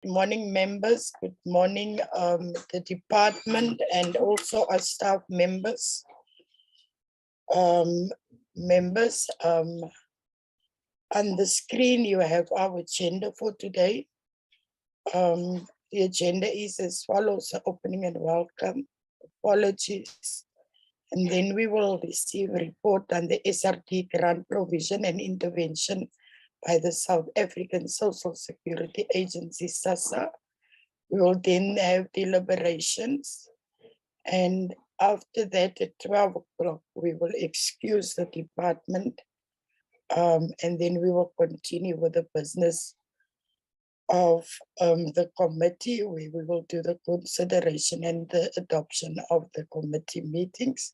Good morning, members. Good morning, the department and also our staff members. Members, on the screen you have our agenda for today. The agenda is as follows: opening and welcome, apologies, and then we will receive a report on the SRD grant provision and intervention by the South African Social Security Agency, SASSA. We will then have deliberations, and after that at 12 o'clock, we will excuse the department, and then we will continue with the business of the committee. We will do the consideration and the adoption of the committee meetings.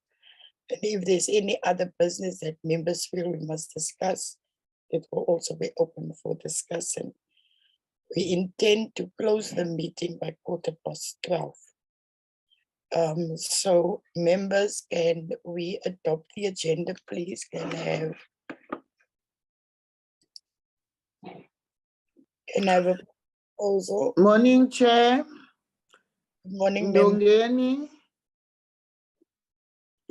And if there's any other business that members feel we must discuss, it will also be open for discussion. We intend to close the meeting by 12:15. So members, can we adopt the agenda, please? Can I have a proposal? Morning, Chair. Good morning, member. Ndongeni.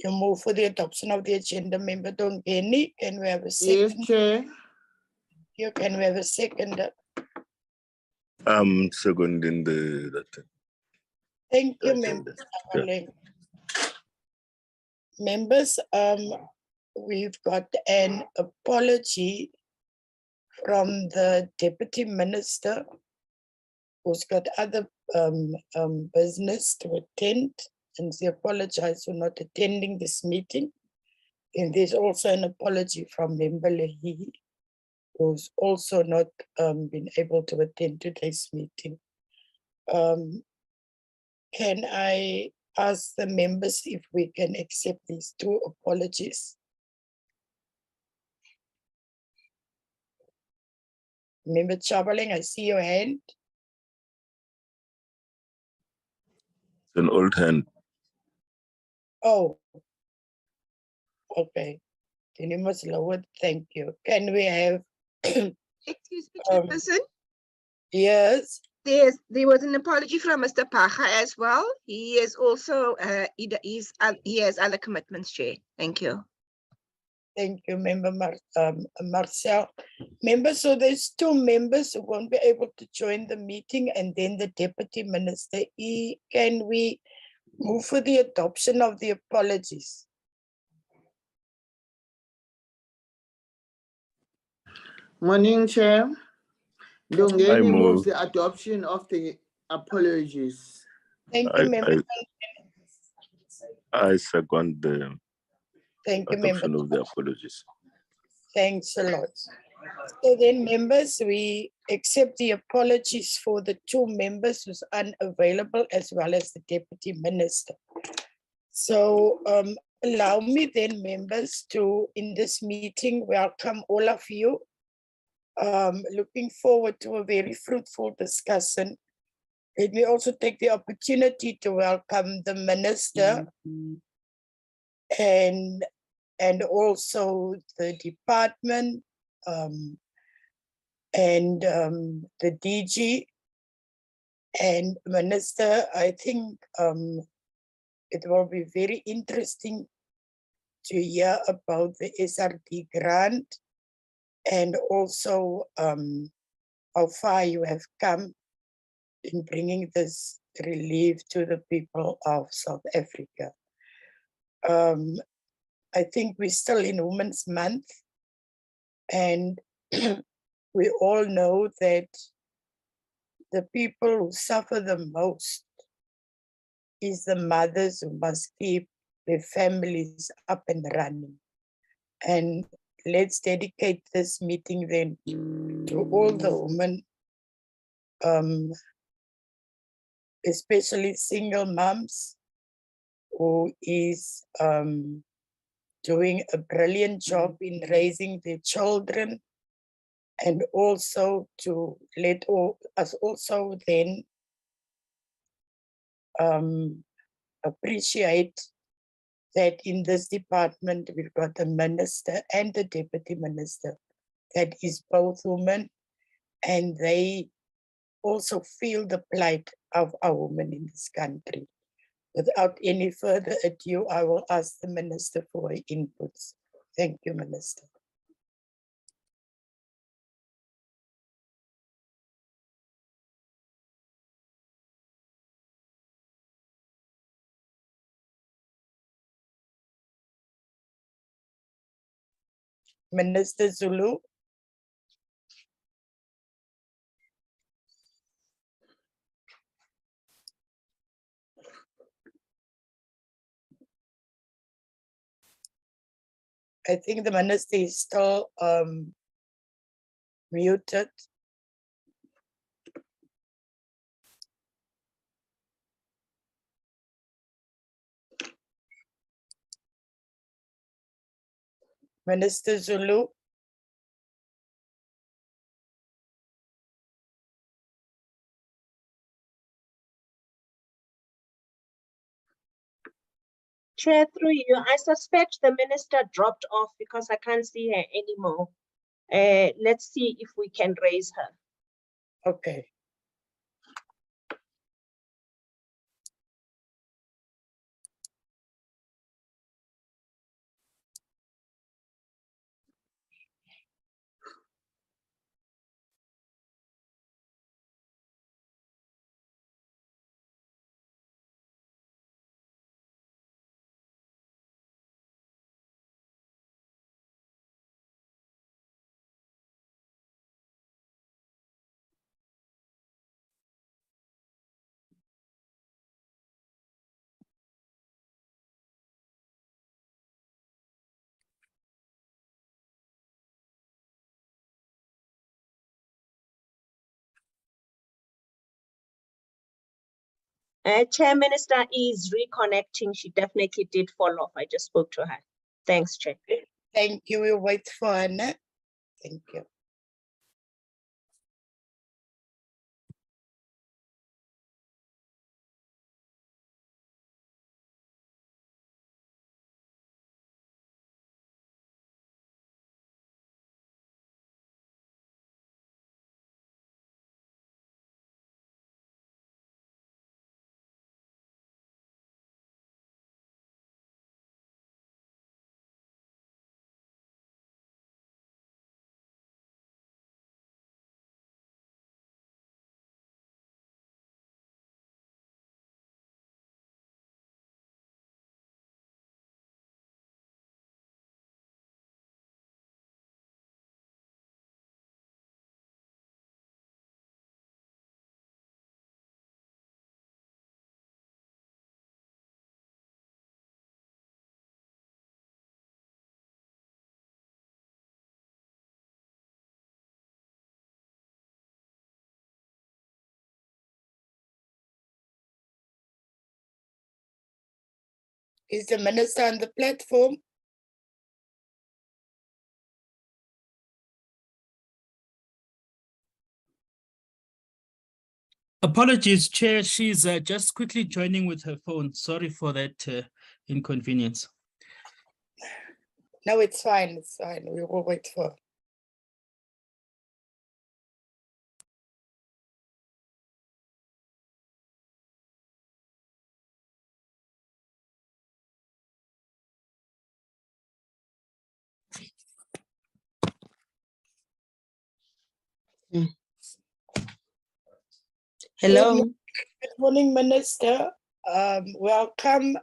You move for the adoption of the agenda, member Dongeni. Can we have a second? Yes, Chair. You can we have a second? Seconding that. Thank you, agenda. members. Members, we've got an apology from the Deputy Minister, who's got other business to attend, and they apologize for not attending this meeting. And there's also an apology from Member Lehi, who's also not been able to attend today's meeting. Can I ask the members if we can accept these two apologies? Member Chabaling, I see your hand. An old hand. Oh, okay. Then you must lower. Thank you. Can we have? Excuse me, Chairperson. Yes. There was an apology from Mr. Pacha as well. He is also he has other commitments, Chair. Thank you. Thank you, Member Marcel. Members, so there's two members who won't be able to join the meeting, and then the Deputy Minister. Can we move for the adoption of the apologies? Morning, Chair. Ndongeni move. moves the adoption of the apologies. Thank you, Member. I second the Thank you, Member. adoption of the apologies. Thanks a lot. So then, members, we accept the apologies for the two members who's unavailable, as well as the Deputy Minister. So allow me then, members, to, in this meeting, welcome all of you. Looking forward to a very fruitful discussion. Let me also take the opportunity to welcome the Minister and also the department and the DG and Minister. I think it will be very interesting to hear about the SRD grant and also how far you have come in bringing this relief to the people of South Africa. I think we're still in Women's Month, and we all know that the people who suffer the most is the mothers who must keep their families up and running. And let's dedicate this meeting then to all the women, especially single moms, who is doing a brilliant job in raising their children, and also to let us also then appreciate that in this department we've got the Minister and the Deputy Minister that is both women, and they also feel the plight of our women in this country. Without any further ado, I will ask the Minister for her inputs. Thank you, Minister. Minister Zulu. I think the minister is still muted. Minister Zulu. Chair, through you, I suspect the minister dropped off because I can't see her anymore. Let's see if we can raise her. Okay. Chair, Minister is reconnecting. She definitely did fall off. I just spoke to her. Thanks, Chair. Thank you. We'll wait for Anna. Thank you. Is the minister on the platform? Apologies, Chair. She's just quickly joining with her phone. Sorry for that inconvenience. No, it's fine. It's fine. We will wait for her. Hello. Good morning, Minister. Welcome.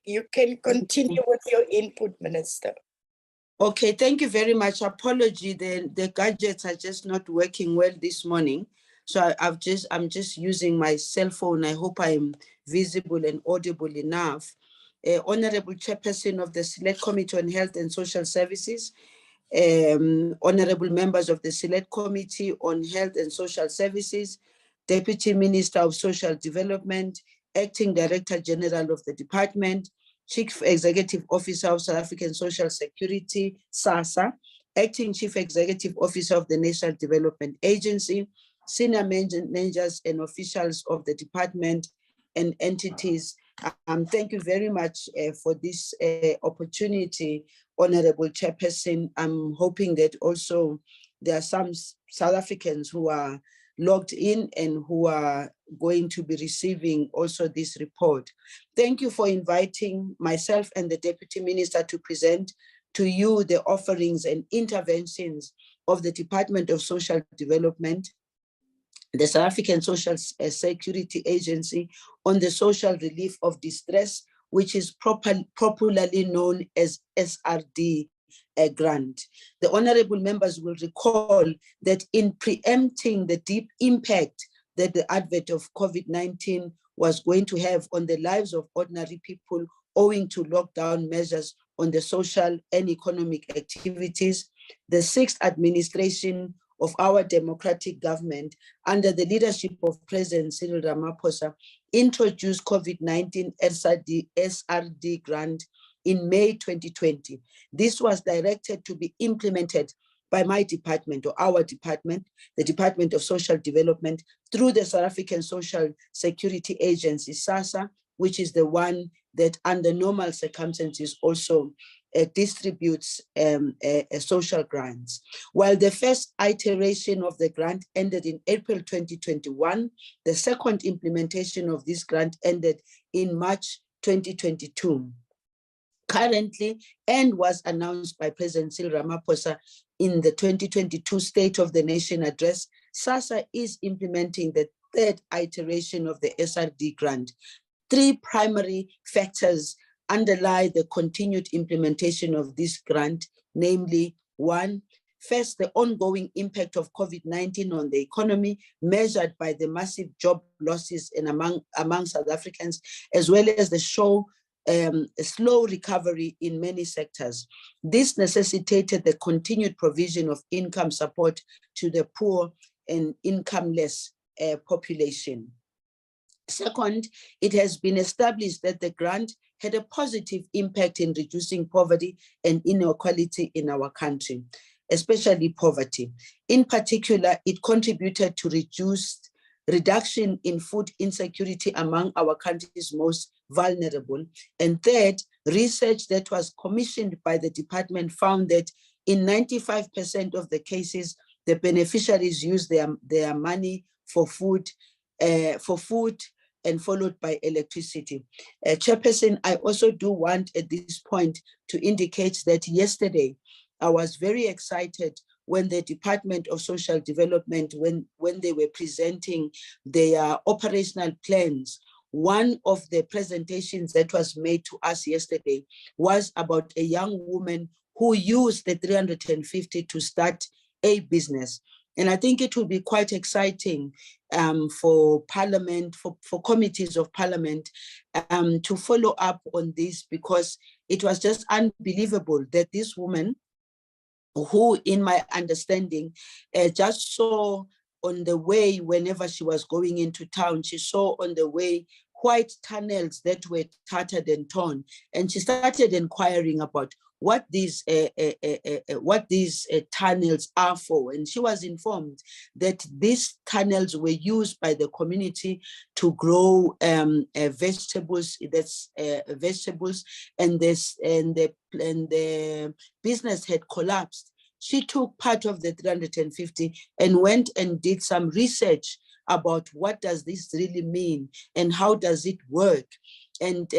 You can continue with your input, Minister. Okay, thank you very much. Apology, the gadgets are just not working well this morning. So I'm just using my cell phone. I hope I'm visible and audible enough. Honorable Chairperson of the Select Committee on Health and Social Services, honorable members of the Select Committee on Health and Social Services, Deputy Minister of Social Development, Acting Director General of the Department, Chief Executive Officer of South African Social Security, SASSA, Acting Chief Executive Officer of the National Development Agency, senior managers and officials of the department and entities. Thank you very much for this opportunity, Honorable Chairperson. I'm hoping that also there are some South Africans who are logged in and who are going to be receiving also this report. Thank you for inviting myself and the Deputy Minister to present to you the offerings and interventions of the Department of Social Development, the South African Social Security Agency, on the social relief of distress, which is popularly known as SRD grant. The honorable members will recall that in preempting the deep impact that the advent of COVID-19 was going to have on the lives of ordinary people owing to lockdown measures on the social and economic activities, the sixth administration of our democratic government under the leadership of President Cyril Ramaphosa introduced COVID-19 SRD grant in May 2020. This was directed to be implemented by my department, or our department, the Department of Social Development, through the South African Social Security Agency, SASSA, which is the one that under normal circumstances also distributes social grants. While the first iteration of the grant ended in April 2021, the second implementation of this grant ended in March 2022. Currently, and was announced by President Cyril Ramaphosa in the 2022 State of the Nation address, SASSA is implementing the third iteration of the SRD grant. Three primary factors underlie the continued implementation of this grant, namely, one, first, the ongoing impact of COVID-19 on the economy, measured by the massive job losses among South Africans, as well as the a slow recovery in many sectors. This necessitated the continued provision of income support to the poor and incomeless population. Second, it has been established that the grant had a positive impact in reducing poverty and inequality in our country, especially poverty. In particular, it contributed to reduction in food insecurity among our country's most vulnerable. And third, research that was commissioned by the department found that in 95% of the cases, the beneficiaries used their money for food and followed by electricity. Chairperson, I also do want at this point to indicate that yesterday, I was very excited when the Department of Social Development, when they were presenting their operational plans. One of the presentations that was made to us yesterday was about a young woman who used the 350 to start a business. And I think it will be quite exciting for Parliament, for committees of Parliament to follow up on this, because it was just unbelievable that this woman, who in my understanding just saw on the way, whenever she was going into town, she saw on the way white tunnels that were tattered and torn. And she started inquiring about what these tunnels are for. And she was informed that these tunnels were used by the community to grow vegetables. Vegetables, and the business had collapsed. She took part of the 350 and went and did some research about what does this really mean and how does it work. And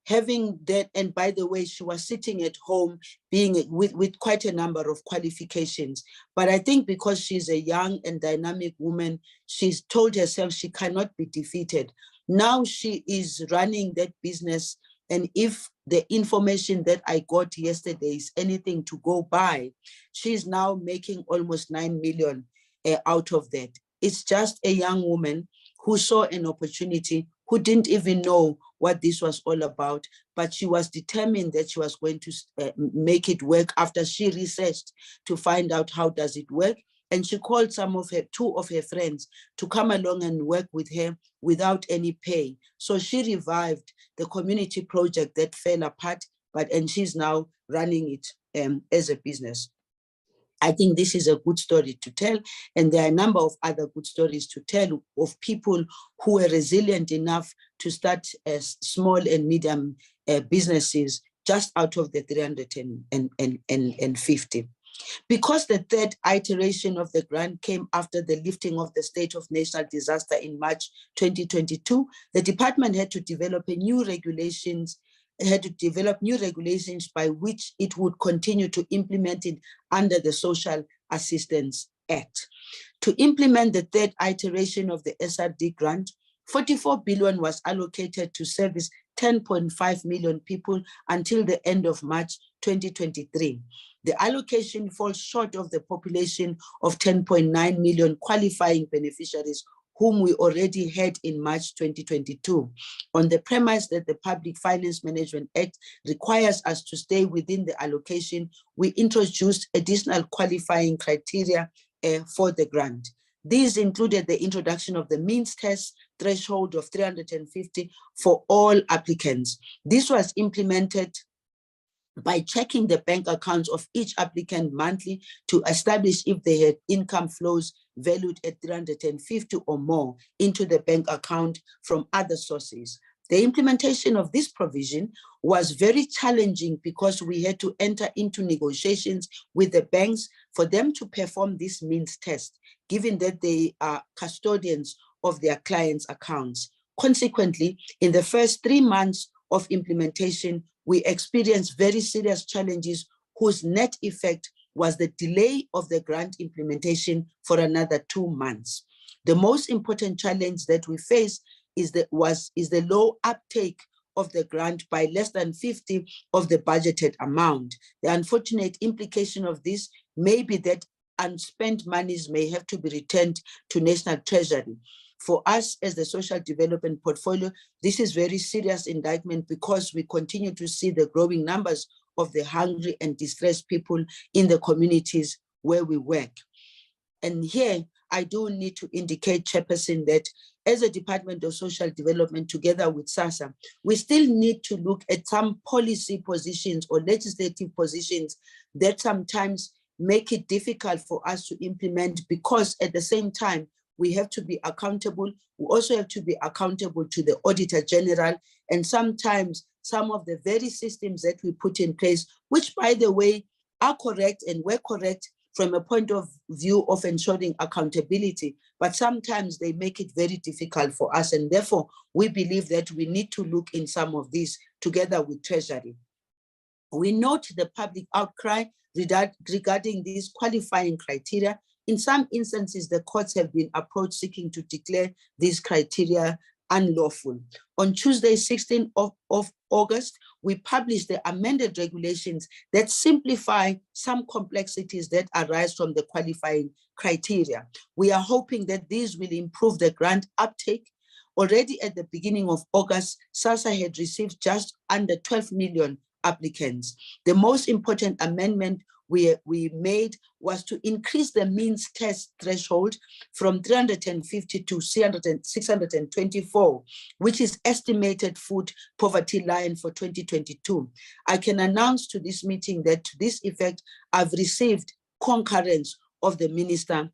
having that, and by the way, she was sitting at home being with quite a number of qualifications. But I think because she's a young and dynamic woman, she's told herself she cannot be defeated. Now she is running that business. And if the information that I got yesterday is anything to go by, she's now making almost 9 million out of that. It's just a young woman who saw an opportunity, who didn't even know what this was all about, but she was determined that she was going to make it work after she researched to find out how does it work. And she called two of her friends to come along and work with her without any pay. So she revived the community project that fell apart, and she's now running it as a business. I think this is a good story to tell, and there are a number of other good stories to tell of people who were resilient enough to start small and medium businesses just out of the 350. Because the third iteration of the grant came after the lifting of the state of national disaster in March 2022, the department had to develop new regulations by which it would continue to implement it under the Social Assistance Act. To implement the third iteration of the SRD grant, 44 billion was allocated to service 10.5 million people until the end of March 2023. The allocation falls short of the population of 10.9 million qualifying beneficiaries whom we already had in March 2022. On the premise that the Public Finance Management Act requires us to stay within the allocation, we introduced additional qualifying criteria for the grant. These included the introduction of the means test threshold of 350 for all applicants. This was implemented by checking the bank accounts of each applicant monthly to establish if they had income flows valued at 350 or more into the bank account from other sources. The implementation of this provision was very challenging because we had to enter into negotiations with the banks for them to perform this means test, given that they are custodians of their clients' accounts. Consequently, in the first 3 months of implementation, we experienced very serious challenges whose net effect was the delay of the grant implementation for another 2 months. The most important challenge that we faced is the low uptake of the grant by less than 50 of the budgeted amount. The unfortunate implication of this may be that unspent monies may have to be returned to National Treasury. For us as the social development portfolio, this is very serious indictment because we continue to see the growing numbers of the hungry and distressed people in the communities where we work. And here, I do need to indicate, Chairperson, that as a Department of Social Development, together with SASSA, we still need to look at some policy positions or legislative positions that sometimes make it difficult for us to implement, because at the same time, we have to be accountable. We also have to be accountable to the Auditor General. And sometimes some of the very systems that we put in place, which by the way, are correct and were correct from a point of view of ensuring accountability, but sometimes they make it very difficult for us. And therefore, we believe that we need to look in some of these together with Treasury. We note the public outcry regarding these qualifying criteria. In some instances, the courts have been approached seeking to declare these criteria unlawful. On Tuesday, 16th of August, we published the amended regulations that simplify some complexities that arise from the qualifying criteria. We are hoping that these will improve the grant uptake. Already at the beginning of August, SASSA had received just under 12 million applicants. The most important amendment we made was to increase the means test threshold from 350 to 624, which is estimated food poverty line for 2022. I can announce to this meeting that to this effect, I've received concurrence of the Minister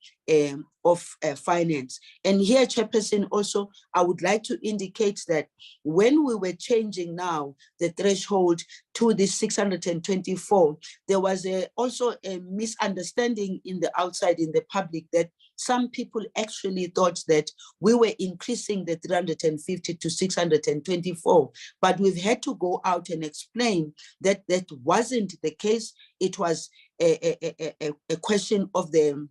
of Finance. And here, Chairperson, also, I would like to indicate that when we were changing now the threshold to the 624, there was also a misunderstanding in the outside, in the public, that some people actually thought that we were increasing the 350 to 624, but we've had to go out and explain that that wasn't the case. It was a question of the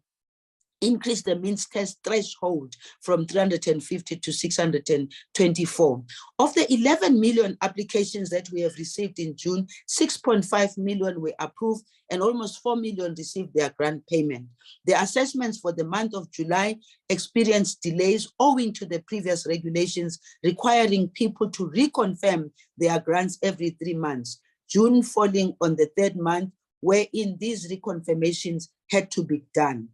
increase the means test threshold from 350 to 624. Of the 11 million applications that we have received in June, 6.5 million were approved and almost 4 million received their grant payment. The assessments for the month of July experienced delays owing to the previous regulations requiring people to reconfirm their grants every 3 months. June falling on the 3rd month, wherein these reconfirmations had to be done.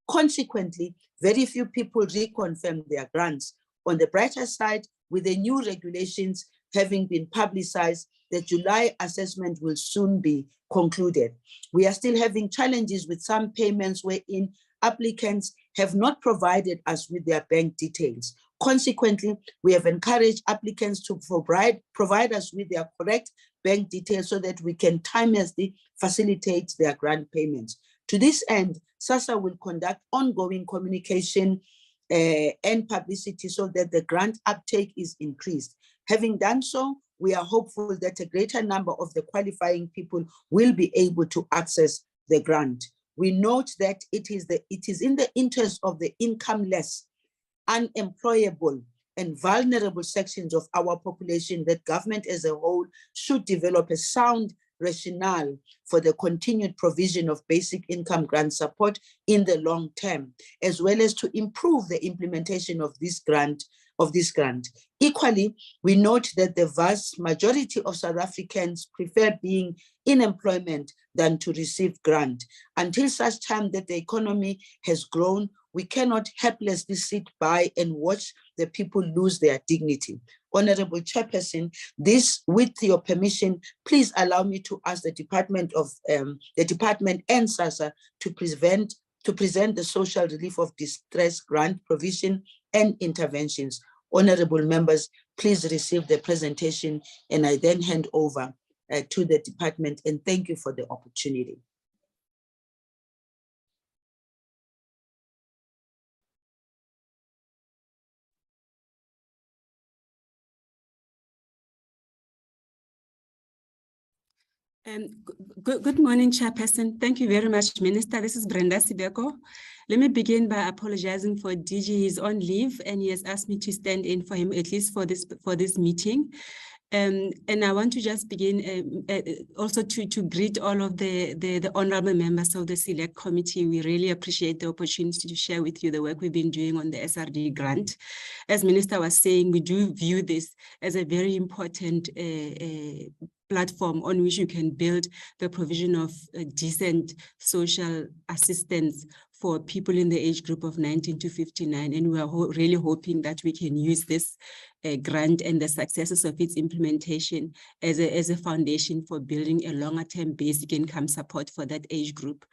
Consequently, very few people reconfirmed their grants. On the brighter side, with the new regulations having been publicized, the July assessment will soon be concluded. We are still having challenges with some payments wherein applicants have not provided us with their bank details. Consequently, we have encouraged applicants to provide us with their correct bank details so that we can timelessly facilitate their grant payments. To this end, SASSA will conduct ongoing communication and publicity so that the grant uptake is increased. Having done so, we are hopeful that a greater number of the qualifying people will be able to access the grant. We note that it is in the interest of the incomeless, unemployable, and vulnerable sections of our population that government as a whole should develop a sound rationale for the continued provision of basic income grant support in the long term, as well as to improve the implementation of this grant. Equally, we note that the vast majority of South Africans prefer being in employment than to receive grant. Until such time that the economy has grown, we cannot helplessly sit by and watch the people lose their dignity. Honorable Chairperson, this, with your permission, please allow me to ask the Department and SASSA to present the social relief of distress grant provision and interventions. Honorable members, please receive the presentation, and I then hand over to the department, and thank you for the opportunity. Good morning, Chairperson. Thank you very much, Minister. This is Brenda Sibeko. Let me begin by apologizing for DG. He's on leave, and he has asked me to stand in for him, at least for this meeting. And I want to just begin also to greet all of the honorable members of the Select Committee. We really appreciate the opportunity to share with you the work we've been doing on the SRD grant. As Minister was saying, we do view this as a very important platform on which you can build the provision of decent social assistance for people in the age group of 19 to 59. And we are really hoping that we can use this grant and the successes of its implementation as a foundation for building a longer term basic income support for that age group.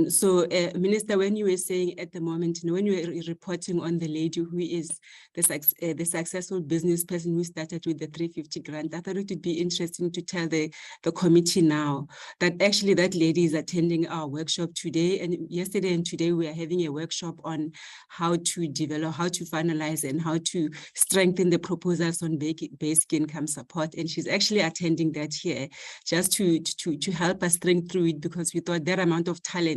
So, Minister, when you were saying at the moment, when you were reporting on the lady who is the successful business person who started with the 350 grant, I thought it would be interesting to tell the committee now that actually that lady is attending our workshop today. And yesterday and today we are having a workshop on how to develop, how to finalize, and how to strengthen the proposals on basic income support. And she's actually attending that here just to help us think through it, because we thought that amount of talent,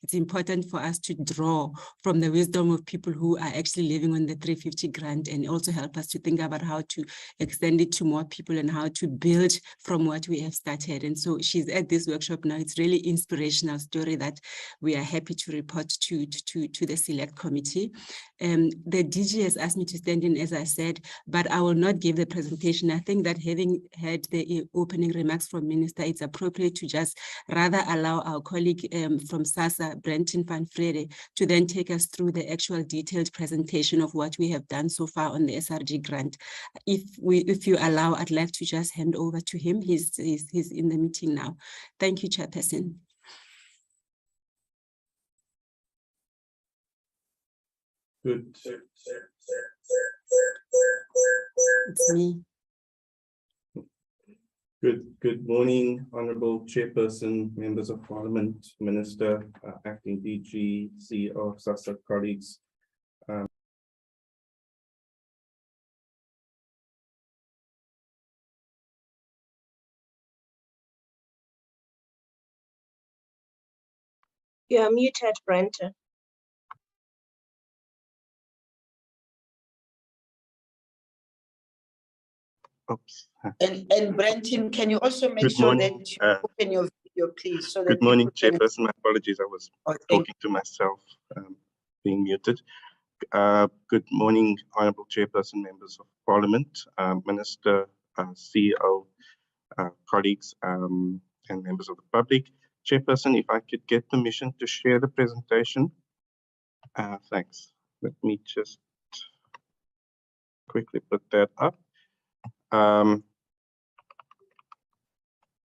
it's important for us to draw from the wisdom of people who are actually living on the 350 grant, and also help us to think about how to extend it to more people and how to build from what we have started. And so she's at this workshop now. It's really inspirational story that we are happy to report to the Select Committee. The DG has asked me to stand in, as I said, but I will not give the presentation. I think that having had the opening remarks from Minister, it's appropriate to just rather allow our colleague from SASSA, Brenton van Vrede, to then take us through the actual detailed presentation of what we have done so far on the SRG grant. If you allow, I'd like to just hand over to him. He's in the meeting now. Thank you, Chairperson. Good. It's me. Good morning, Honorable Chairperson, members of Parliament, Minister, Acting DG, CEO of SASSA, colleagues. You are muted, Brenton. Oops. And Brenton, can you also make Good sure morning, that you open your video, please? So that good morning, people can- Chairperson. My apologies, I was talking to myself, being muted. Good morning, Honorable Chairperson, members of Parliament, Minister, CEO, colleagues, and members of the public. Chairperson, if I could get permission to share the presentation. Thanks. Let me just quickly put that up.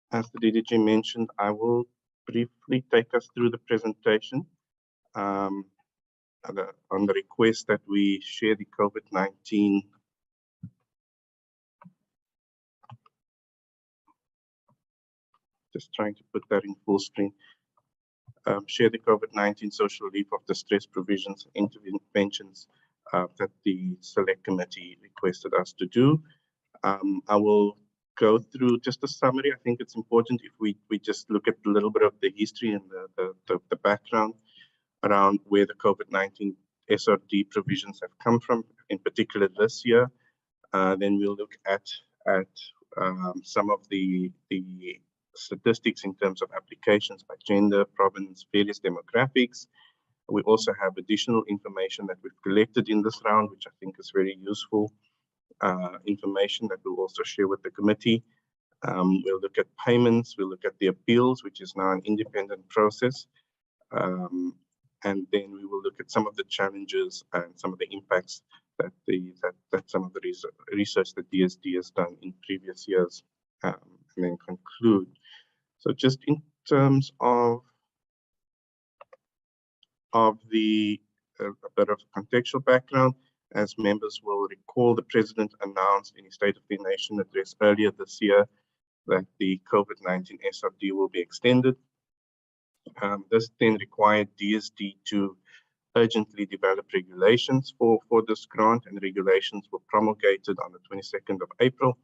As the DDG mentioned, I will briefly take us through the presentation on the request that we share the COVID-19 just trying to put that in full screen. share the COVID-19 social relief of distress provisions and interventions that the select committee requested us to do. I will go through just a summary. I think it's important if we just look at a little bit of the history and the background around where the COVID-19 SRD provisions have come from, in particular this year. Then we'll look at some of the statistics in terms of applications by gender, province, various demographics. We also have additional information that we've collected in this round, which I think is very useful information that we'll also share with the committee. We'll look at payments, we'll look at the appeals, which is now an independent process. And then we will look at some of the challenges and some of the impacts that some of the research that DSD has done in previous years, and then conclude. So just in terms of the a bit of contextual background, as members will recall, the President announced in his State of the Nation address earlier this year that the COVID-19 SRD will be extended. This then required DSD to urgently develop regulations for this grant, and regulations were promulgated on the 22nd of April,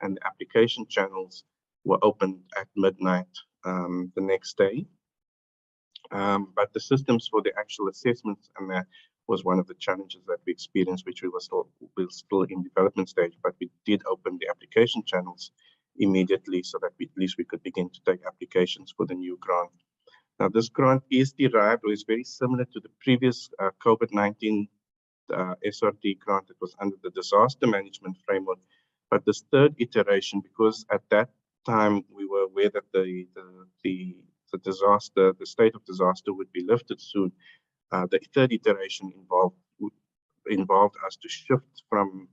and the application channels were opened at midnight the next day. But the systems for the actual assessments, and that was one of the challenges that we experienced, which we were still in development stage, but we did open the application channels immediately so that at least we could begin to take applications for the new grant. Now, this grant is derived, or is very similar to the previous COVID-19 SRD grant that was under the disaster management framework. But this third iteration, because at that time we were aware that the state of disaster would be lifted soon, the third iteration involved us to shift from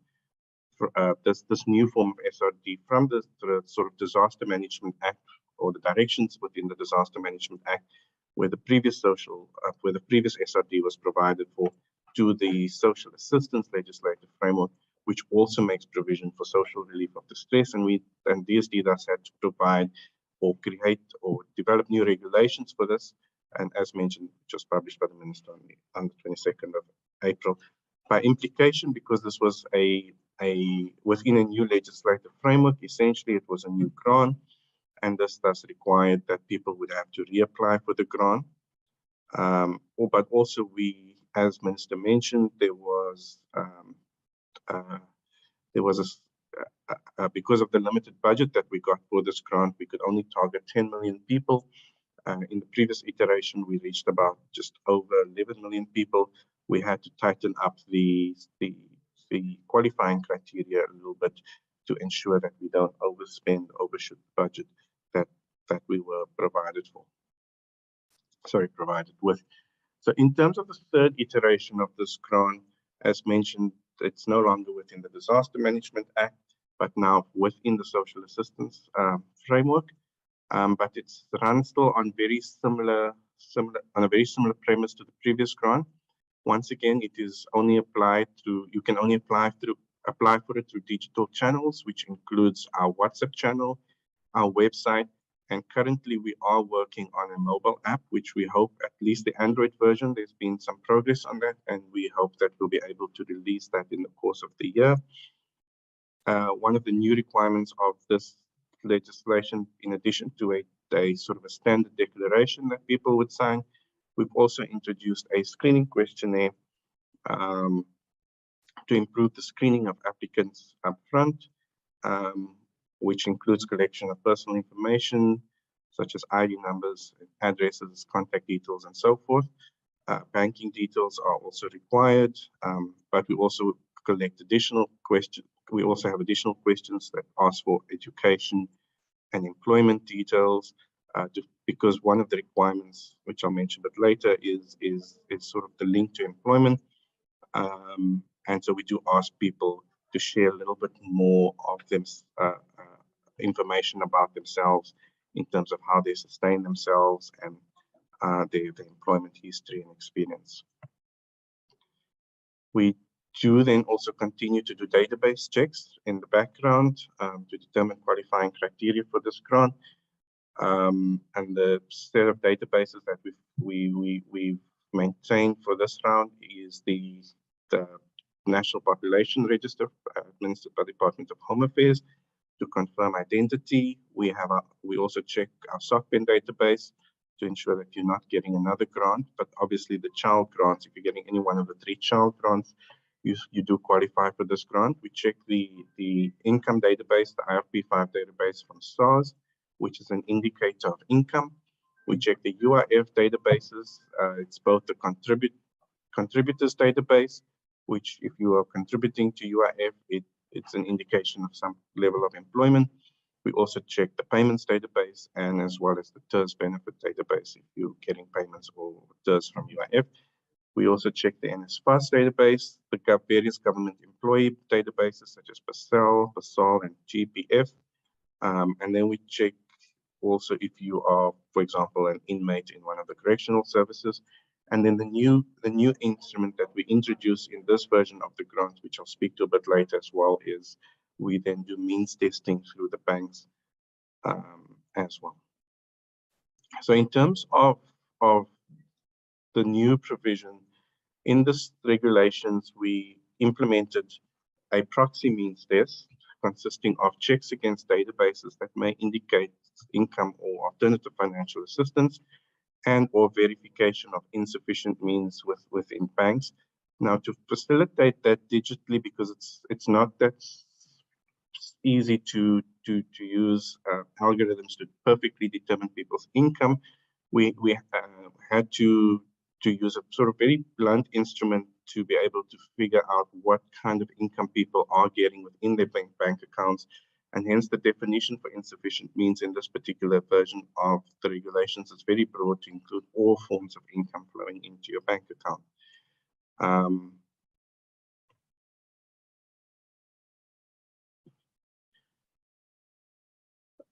this new form of SRD from the sort of Disaster Management Act, or the directions within the Disaster Management Act, where the previous SRD was provided for, to the social assistance legislative framework, which also makes provision for social relief of distress. And DSD thus had to provide or create or develop new regulations for this. And as mentioned, just published by the Minister on the 22nd of April. By implication, because this was within a new legislative framework, essentially it was a new grant, and this thus required that people would have to reapply for the grant. But also as Minister mentioned, there was because of the limited budget that we got for this grant, we could only target 10 million people. In the previous iteration, we reached about just over 11 million people. We had to tighten up the qualifying criteria a little bit to ensure that we don't overspend, overshoot the budget that we were provided with. So in terms of the third iteration of this grant, as mentioned, it's no longer within the Disaster Management Act, but now within the social assistance framework. But it's run still on a very similar premise to the previous grant. Once again, it is only applied through, you can only apply for it through digital channels, which includes our WhatsApp channel, our website, and currently we are working on a mobile app, which we hope, at least the Android version, there's been some progress on that, and we hope that we'll be able to release that in the course of the year. One of the new requirements of this legislation, in addition to a sort of a standard declaration that people would sign, we've also introduced a screening questionnaire to improve the screening of applicants up front, which includes collection of personal information, such as ID numbers, addresses, contact details, and so forth. Banking details are also required, but we also collect additional questions. We also have additional questions that ask for education and employment details, because one of the requirements, which I'll mention a bit later, is sort of the link to employment. And so we do ask people to share a little bit more of them, information about themselves in terms of how they sustain themselves and their employment history and experience. We do then also continue to do database checks in the background to determine qualifying criteria for this grant. And the set of databases that we've we've maintained for this round is the National Population Register administered by the Department of Home Affairs to confirm identity. We also check our SOCPEN database to ensure that you're not getting another grant, but obviously the child grants, if you're getting any one of the 3 child grants, you do qualify for this grant. We check the income database, the IFP5 database from SARS, which is an indicator of income. We check the UIF databases. It's both the contributors database, which if you are contributing to UIF, it's an indication of some level of employment. We also check the payments database and as well as the TERS benefit database if you're getting payments or TERS from UIF. We also check the NSFAS database, the various government employee databases such as PASAL, and GPF. And then we check also if you are, for example, an inmate in one of the correctional services. And then the new instrument that we introduce in this version of the grant, which I'll speak to a bit later as well, is we then do means testing through the banks as well. So in terms of the new provision in this regulations, we implemented a proxy means test consisting of checks against databases that may indicate income or alternative financial assistance and or verification of insufficient means within banks. Now, to facilitate that digitally, because it's not that easy to use algorithms to perfectly determine people's income, we had to use a sort of very blunt instrument to be able to figure out what kind of income people are getting within their bank accounts. And hence the definition for insufficient means in this particular version of the regulations is very broad to include all forms of income flowing into your bank account.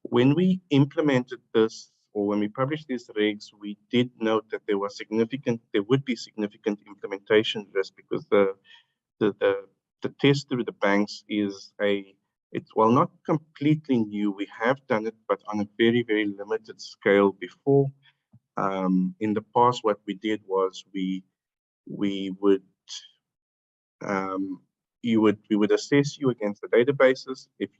When we implemented this, or when we published these regs, we did note that there would be significant implementation risk because the test through the banks is it's not completely new. We have done it, but on a very, very limited scale before. In the past, what we did was we would assess you against the databases. If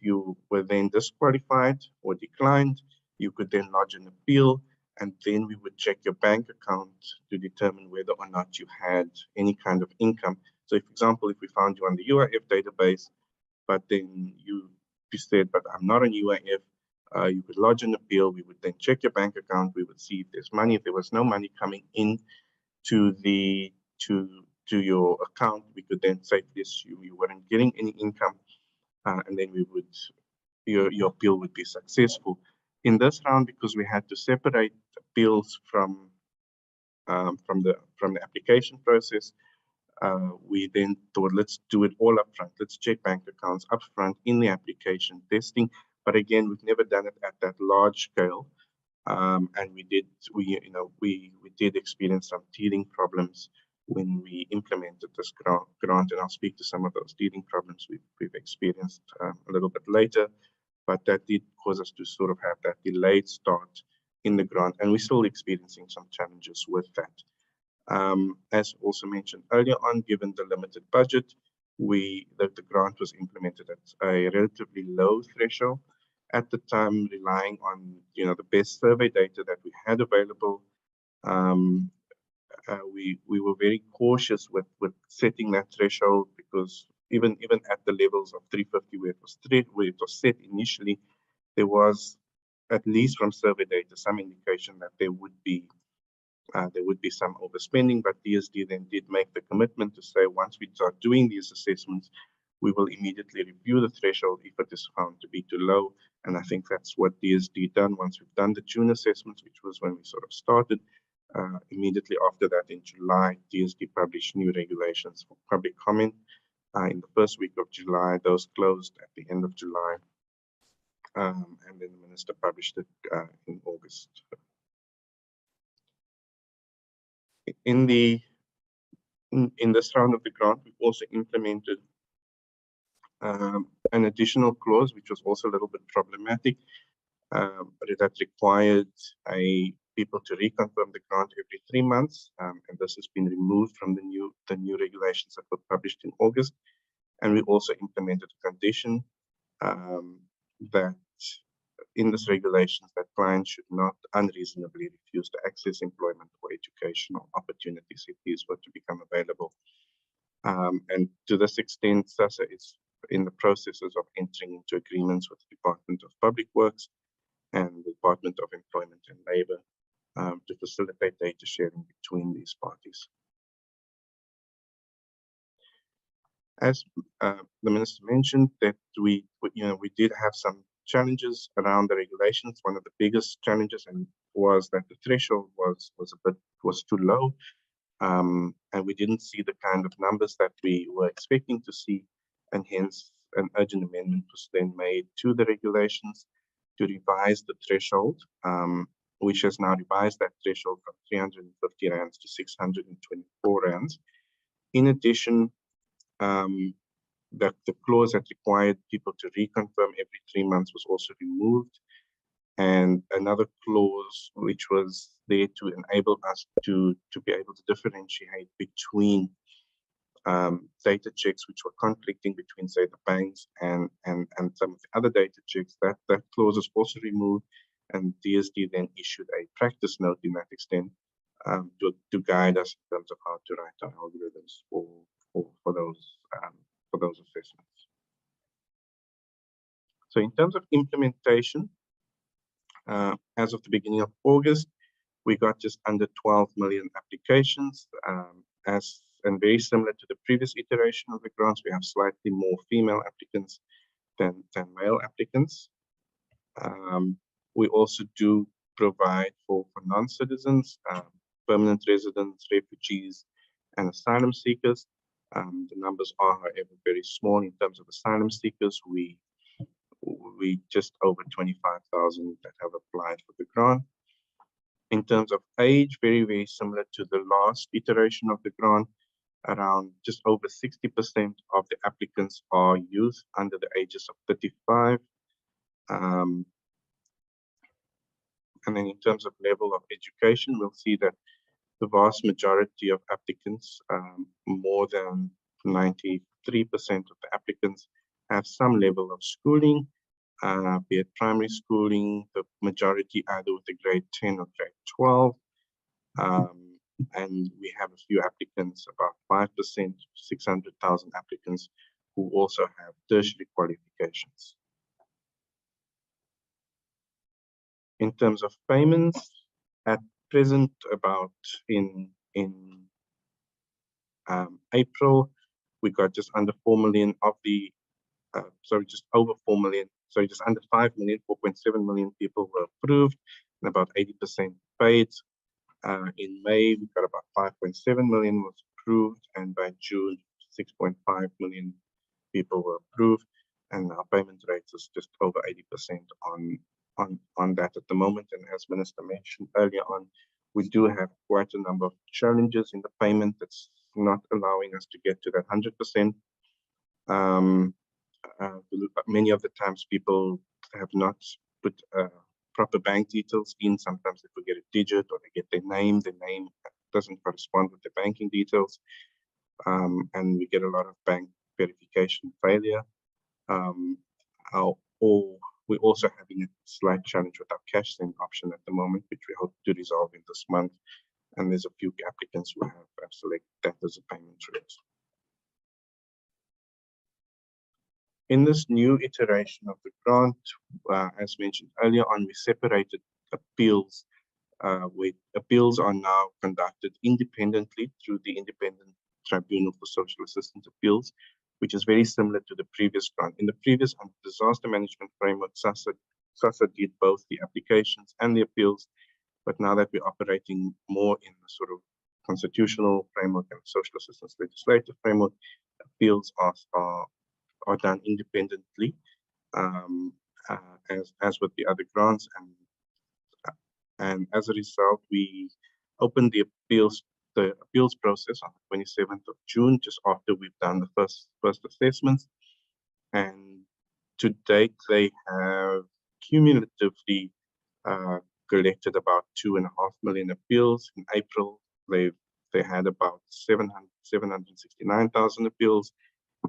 you were then disqualified or declined, you could then lodge an appeal, and then we would check your bank account to determine whether or not you had any kind of income. So, for example, if we found you on the UIF database, but then you said, but I'm not on UIF, you could lodge an appeal. We would then check your bank account. We would see if there's money. If there was no money coming in to your account, we could then safely assume you weren't getting any income, and then your appeal would be successful. In this round, because we had to separate appeals from the application process, we then thought, let's do it all up front. Let's check bank accounts up front in the application testing. But again, we've never done it at that large scale, and we did experience some teething problems when we implemented this grant, and I'll speak to some of those teething problems we've experienced a little bit later. But that did cause us to sort of have that delayed start in the grant, and we're still experiencing some challenges with that. As also mentioned earlier on, given the limited budget, the grant was implemented at a relatively low threshold. At the time, relying on the best survey data that we had available, we were very cautious with setting that threshold, because even at the levels of 350 where it was set initially, there was, at least from survey data, some indication that there would be some overspending. But DSD then did make the commitment to say, once we start doing these assessments, we will immediately review the threshold if it is found to be too low. And I think that's what DSD done. Once we've done the June assessments, which was when we sort of started, immediately after that in July, DSD published new regulations for public comment. In the first week of July, those closed at the end of July. And then the minister published it in August. In this round of the grant, we've also implemented an additional clause, which was also a little bit problematic, but that required people to reconfirm the grant every 3 months, and this has been removed from the new regulations that were published in August. And we also implemented a condition that in this regulations that clients should not unreasonably refuse to access employment or educational opportunities if these were to become available. And to this extent, SASSA is in the processes of entering into agreements with the Department of Public Works and the Department of Employment and Labour to facilitate data sharing between these parties. As the Minister mentioned, that we did have some challenges around the regulations. One of the biggest challenges was that the threshold was too low, and we didn't see the kind of numbers that we were expecting to see, and hence an urgent amendment was then made to the regulations to revise the threshold, which has now revised that threshold from 350 rands to 624 rands. In addition, that the clause that required people to reconfirm every 3 months was also removed, and another clause which was there to enable us to be able to differentiate between data checks which were conflicting between, say, the banks and some of the other data checks. That clause is also removed, and DSD then issued a practice note in that extent to guide us in terms of how to write our algorithms for those assessments. So in terms of implementation, as of the beginning of August, we got just under 12 million applications. And very similar to the previous iteration of the grants, we have slightly more female applicants than male applicants. We also do provide for non-citizens, permanent residents, refugees, and asylum seekers. The numbers are, however, very small in terms of asylum seekers. We just over 25,000 that have applied for the grant. In terms of age, very, very similar to the last iteration of the grant. Around just over 60% of the applicants are youth under the ages of 35. And then in terms of level of education, we'll see that the vast majority of applicants, more than 93% of the applicants, have some level of schooling, be it primary schooling, the majority either with a grade 10 or grade 12. And we have a few applicants, about 5%, 600,000 applicants, who also have tertiary qualifications. In terms of payments, at present, about in April, we got just under 4 million of the, just over 4 million, just under 5 million, 4.7 million people were approved, and about 80% paid. In May, we got about 5.7 million was approved, and by June, 6.5 million people were approved, and our payment rate is just over 80% on that at the moment. And as Minister mentioned earlier on, we do have quite a number of challenges in the payment that's not allowing us to get to that 100%. Many of the times people have not put proper bank details in. Sometimes they forget a digit or they get their name doesn't correspond with the banking details, and we get a lot of bank verification failure. We're also having a slight challenge with our cash send option at the moment, which we hope to resolve in this month, and there's a few applicants who have selected that as a payment route. In this new iteration of the grant, as mentioned earlier on, we separated appeals, where appeals are now conducted independently through the Independent Tribunal for Social Assistance Appeals, which is very similar to the previous grant. In the previous disaster management framework, SASSA did both the applications and the appeals, but now that we're operating more in the sort of constitutional framework and social assistance legislative framework, appeals are done independently, as with the other grants, and as a result, we opened the appeals process on the 27th of June, just after we've done the first assessments, and to date they have cumulatively collected about 2.5 million appeals. In April, they had about 769,000 appeals.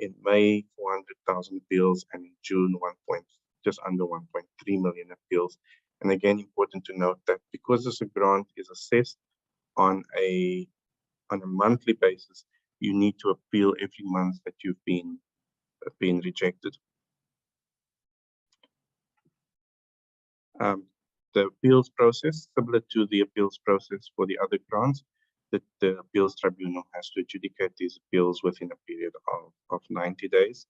In May, 400,000 appeals, and in June, just under 1.3 million appeals. And again, important to note that because this grant is assessed on a monthly basis, you need to appeal every month that you've been rejected. The appeals process, similar to the appeals process for the other grants, that the appeals tribunal has to adjudicate these appeals within a period of 90 days.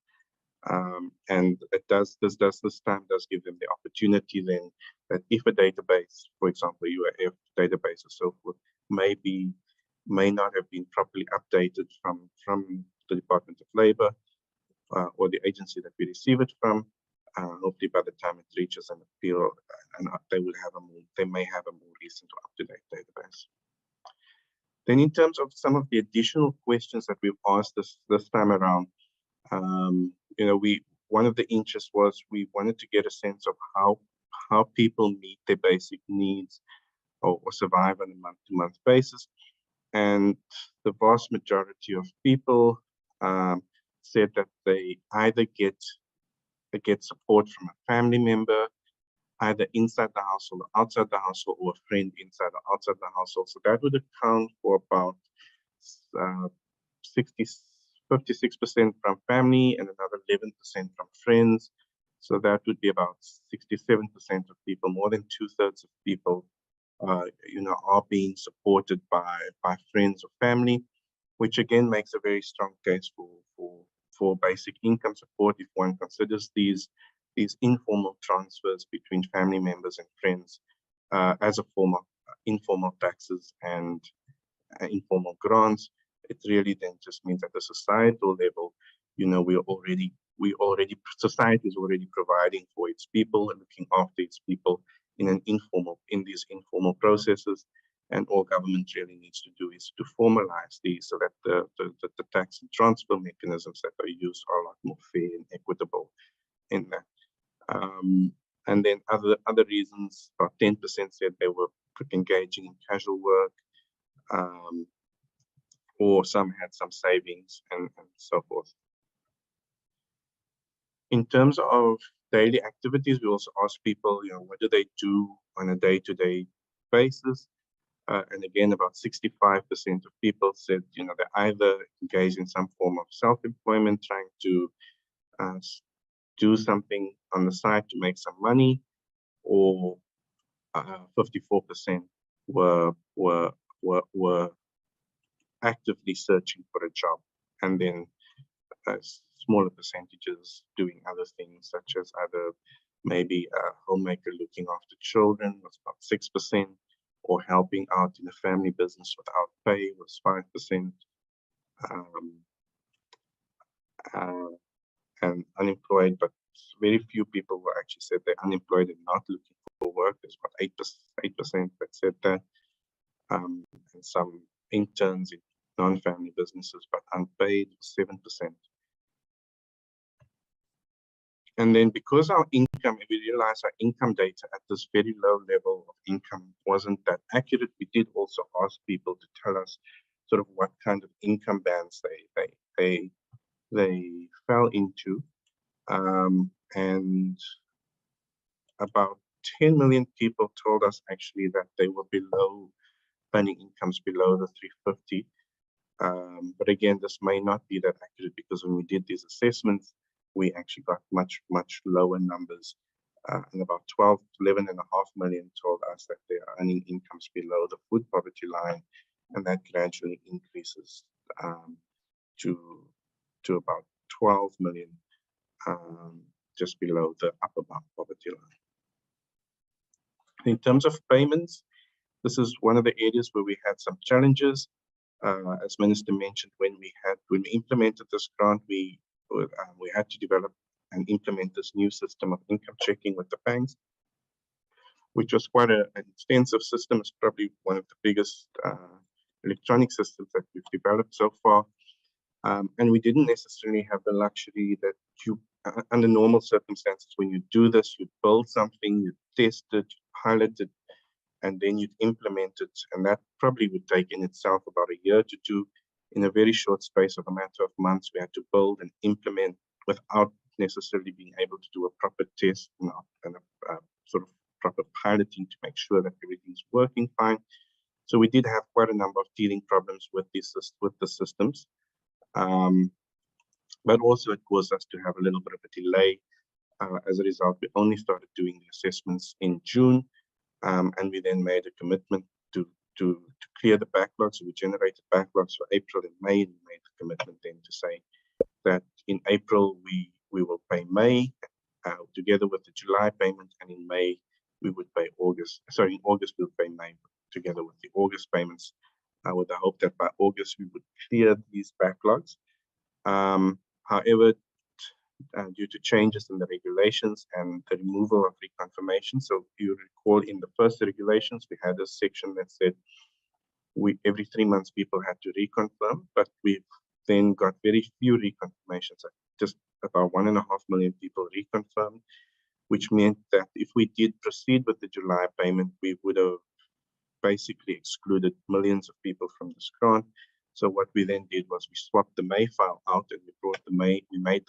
And this time does give them the opportunity then that if a database, for example, UIF database or so forth, may not have been properly updated from the Department of Labor or the agency that we receive it from, hopefully by the time it reaches an appeal, and they may have a more recent or up-to-date database. Then in terms of some of the additional questions that we've asked this time around, one of the interests was we wanted to get a sense of how people meet their basic needs or survive on a month-to-month basis. And the vast majority of people said that they either get support from a family member, either inside the household or outside the household, or a friend inside or outside the household. So that would account for about 56% from family and another 11% from friends. So that would be about 67% of people, more than 2/3 of people, are being supported by friends or family, which again makes a very strong case for basic income support if one considers these informal transfers between family members and friends as a form of informal taxes and informal grants. It really then just means at the societal level, society is already providing for its people and looking after its people in these informal processes. And all government really needs to do is to formalize these so that the tax and transfer mechanisms that are used are a lot more fair and equitable in that. And then other reasons, about 10% said they were engaging in casual work, or some had some savings and so forth. In terms of daily activities, we also ask people, what do they do on a day-to-day basis? And again, about 65% of people said, they either engage in some form of self-employment, trying to do something on the side to make some money, or 54% were actively searching for a job, and then smaller percentages doing other things, such as either maybe a homemaker looking after children was about 6%, or helping out in a family business without pay was 5%, and unemployed, but very few people were actually said they're unemployed and not looking for work. There's about 8% that said that, and some interns in non-family businesses, but unpaid, 7%. And then because our income, we realized our income data at this very low level of income wasn't that accurate, we did also ask people to tell us sort of what kind of income bands they fell into. And about 10 million people told us actually that they were earning incomes below the 350. But again, this may not be that accurate, because when we did these assessments, we actually got much, much lower numbers. And about 11.5 million told us that they are earning incomes below the food poverty line, and that gradually increases to about 12 million just below the upper bound poverty line. In terms of payments, this is one of the areas where we had some challenges. As Minister mentioned, when we implemented this grant, we had to develop and implement this new system of income checking with the banks, which was quite an extensive system. It's probably one of the biggest electronic systems that we've developed so far. And we didn't necessarily have the luxury that under normal circumstances, when you do this, you build something, you test it, you pilot it, and then you'd implement it, and that probably would take in itself about a year to do. In a very short space of a matter of months, we had to build and implement without necessarily being able to do a proper test and a sort of proper piloting to make sure that everything's working fine. So we did have quite a number of teething problems with the systems, but also it caused us to have a little bit of a delay. As a result, we only started doing the assessments in June, and we then made a commitment to clear the backlog. So we generated backlogs for April and May, and we made the commitment then to say that in April we will pay May together with the July payment, and in May we would pay August. Sorry, in August we'll pay May together with the August payments, with the hope that by August we would clear these backlogs. However, due to changes in the regulations and the removal of reconfirmation, so you recall in the first regulations we had a section that said every 3 months people had to reconfirm, but we've then got very few reconfirmations. Just about 1.5 million people reconfirmed, which meant that if we did proceed with the July payment, we would have basically excluded millions of people from this grant. So what we then did was we swapped the May file out, and we made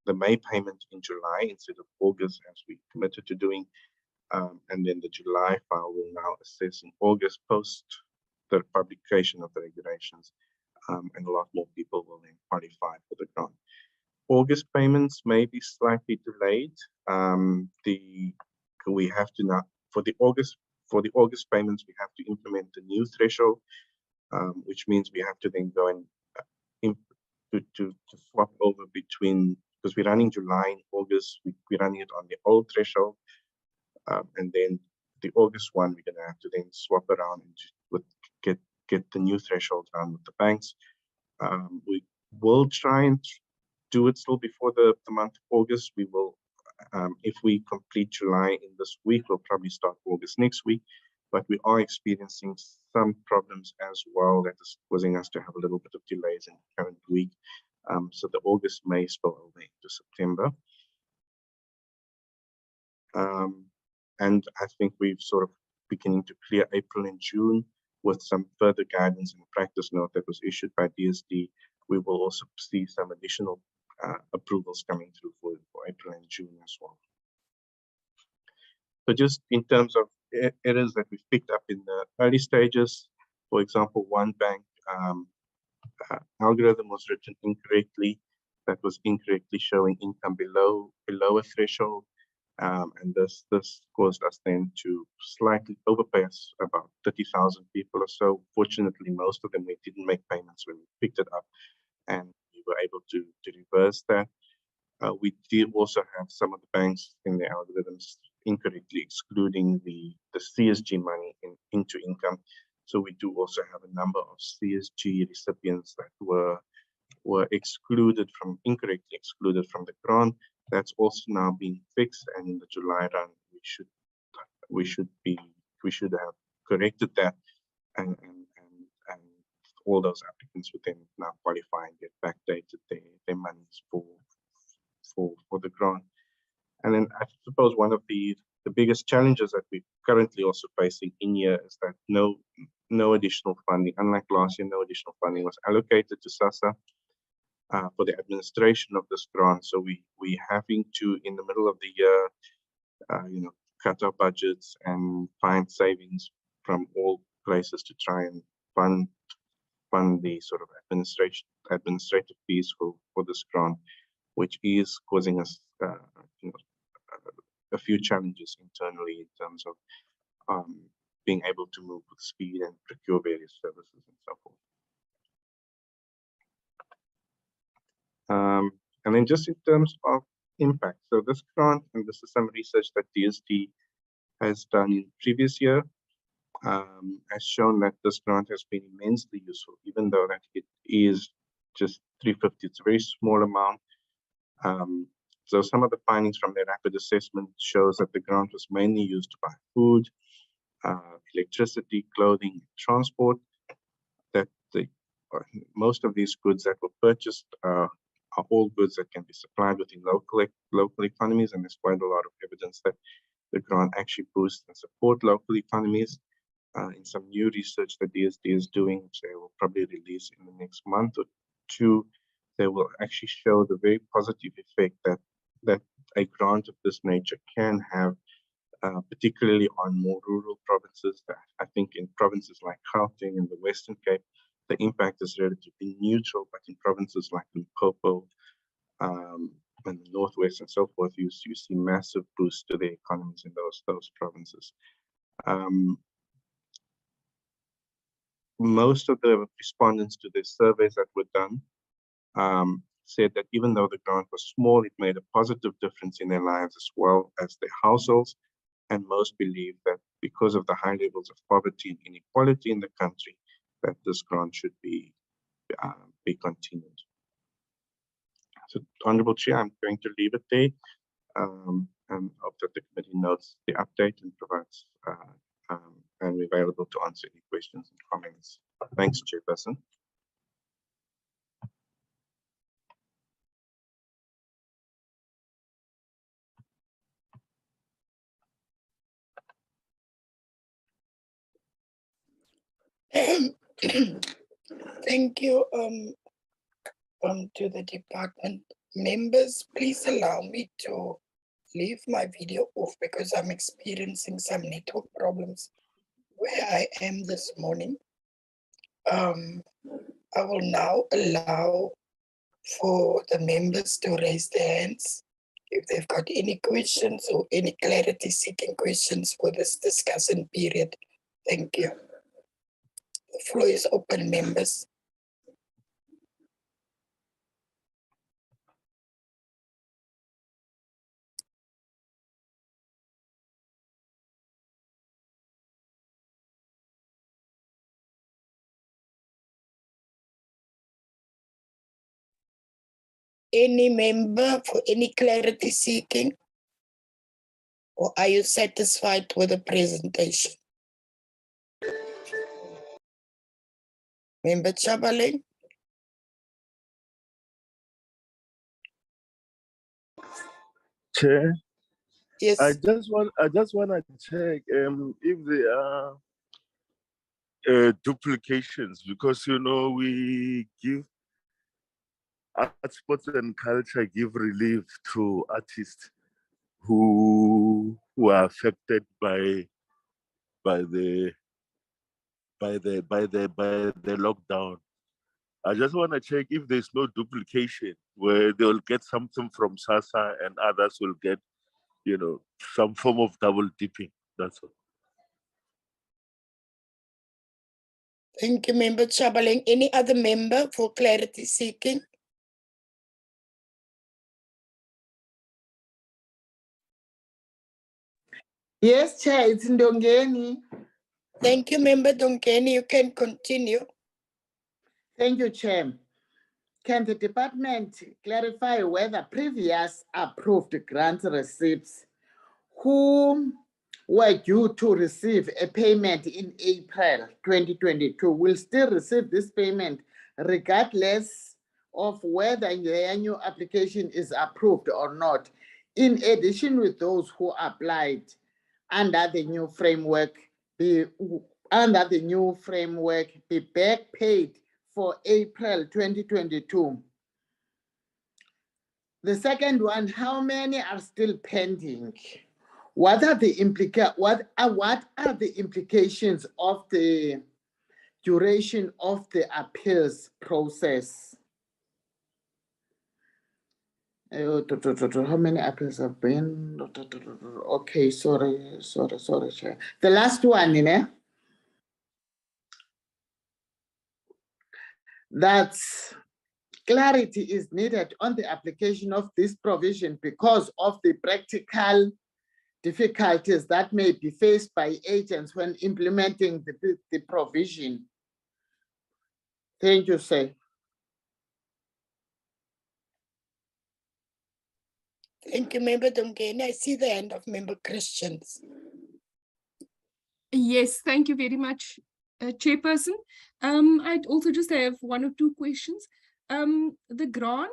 the May payment in July instead of August, as we committed to doing. And then the July file will now assess in August post the publication of the regulations, and a lot more people will then qualify for the grant. August payments may be slightly delayed. We have to now for the August payments we have to implement the new threshold, which means we have to then go and to swap over between, because we're running July and August, we're running it on the old threshold, and then the August one we're going to have to then swap around and get the new threshold around with the banks. We will try and do it still before the month of August. We will, if we complete July in this week, we'll probably start August next week. But we are experiencing some problems as well that is causing us to have a little bit of delays in the current week. So the August may spill over into September. And I think we've sort of beginning to clear April and June with some further guidance and practice note that was issued by DSD. We will also see some additional approvals coming through for April and June as well. So just in terms of errors that we've picked up in the early stages, for example, one bank algorithm was written incorrectly, that was incorrectly showing income below a threshold, and this caused us then to slightly overpay us about 30,000 people or so. Fortunately, most of them we didn't make payments when we picked it up, and we were able to reverse that. We did also have some of the banks in their algorithms incorrectly excluding the CSG money into income. So we do also have a number of CSG recipients that were incorrectly excluded from the grant. That's also now being fixed, and in the July run we should have corrected that, and all those applicants would then now qualify and get backdated their monies for the grant. And then I suppose one of the biggest challenges that we're currently also facing in here is that no additional funding, unlike last year, no additional funding was allocated to SASSA for the administration of this grant. So we having to, in the middle of the year, cut our budgets and find savings from all places to try and fund the sort of administrative fees for this grant, which is causing us a few challenges internally in terms of being able to move with speed and procure various services and so forth. And then just in terms of impact, so this grant, and this is some research that DSD has done in previous year, has shown that this grant has been immensely useful, even though that it is just 350, it's a very small amount. So some of the findings from their rapid assessment shows that the grant was mainly used to buy food, electricity, clothing, transport. That most of these goods that were purchased are all goods that can be supplied within local economies, and there's quite a lot of evidence that the grant actually boosts and support local economies. in some new research that DSD is doing, which they will probably release in the next month or two. They will actually show the very positive effect that a grant of this nature can have, particularly on more rural provinces. I think in provinces like Gauteng and the Western Cape, the impact is relatively neutral, but in provinces like Limpopo and the Northwest and so forth, you see massive boosts to the economies in those provinces. Most of the respondents to the surveys that were done said that even though the grant was small, it made a positive difference in their lives as well as their households. And most believe that because of the high levels of poverty and inequality in the country, that this grant should be continued. So, Honourable Chair, I'm going to leave it there and hope that the committee notes the update and provides and we're available to answer any questions and comments. Thanks, Chairperson. Thank you to the department members. Please allow me to leave my video off because I'm experiencing some network problems where I am this morning. I will now allow for the members to raise their hands if they've got any questions or any clarity seeking questions for this discussion period. Thank you. The floor is open, members. Any member for any clarity seeking? Or are you satisfied with the presentation? Member Chabaling? Chair, Yes. I just want to check if there are duplications, because we give art, sports and culture give relief to artists who are affected by the lockdown. I just want to check if there's no duplication where they'll get something from SASSA and others will get, some form of double dipping. That's all. Thank you, Member Chabaling. Any other member for clarity seeking? Yes, Chair, it's Ndongeni. Thank you, Member Donkeni. You can continue. Thank you, Chair. Can the department clarify whether previous approved grant receipts who were due to receive a payment in April 2022 will still receive this payment regardless of whether the annual application is approved or not, in addition with those who applied under the new framework be back paid for April 2022? The second one, how many are still pending? What are the implications of the duration of the appeals process? How many appeals have been? Okay, sorry, Chair. The last one, that's clarity is needed on the application of this provision because of the practical difficulties that may be faced by agents when implementing the provision. Thank you, sir. Thank you, Member Donkeni. I see the hand of Member Christians. Yes, thank you very much, Chairperson. I'd also just have one or two questions. The grant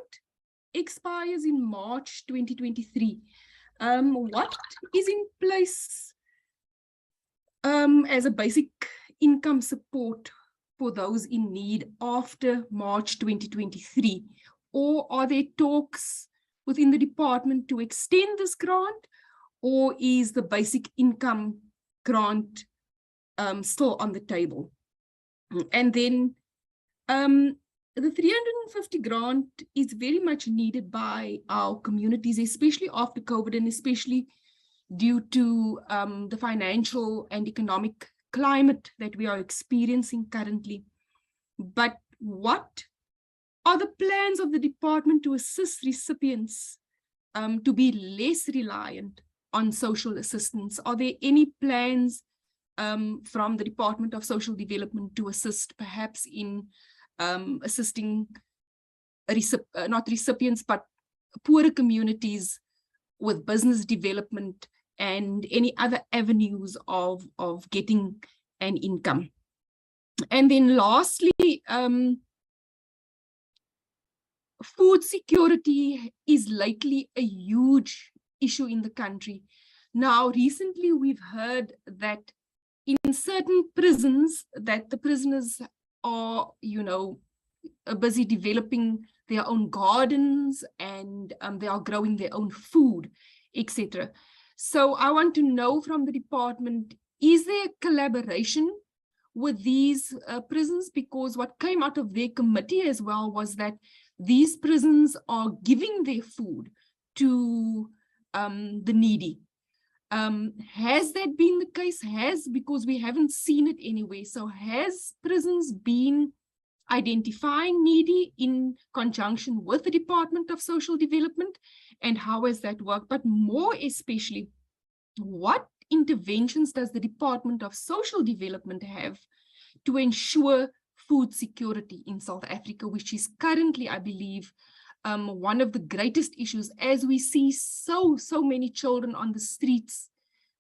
expires in March 2023. What is in place as a basic income support for those in need after March 2023? Or are there talks within the department to extend this grant, or is the basic income grant still on the table? And then the 350 grant is very much needed by our communities, especially after COVID, and especially due to the financial and economic climate that we are experiencing currently. But what are the plans of the department to assist recipients to be less reliant on social assistance? Are there any plans from the Department of Social Development to assist perhaps in assisting not recipients, but poorer communities with business development and any other avenues of getting an income? And then lastly, food security is likely a huge issue in the country. Now, recently we've heard that in certain prisons that the prisoners are, busy developing their own gardens, and they are growing their own food, etc. So I want to know from the department, is there collaboration with these prisons? Because what came out of their committee as well was that these prisons are giving their food to the needy. Has that been the case? Because we haven't seen it anyway. So has prisons been identifying needy in conjunction with the Department of Social Development, and how has that worked? But more especially, what interventions does the Department of Social Development have to ensure food security in South Africa, which is currently, I believe, one of the greatest issues, as we see so many children on the streets.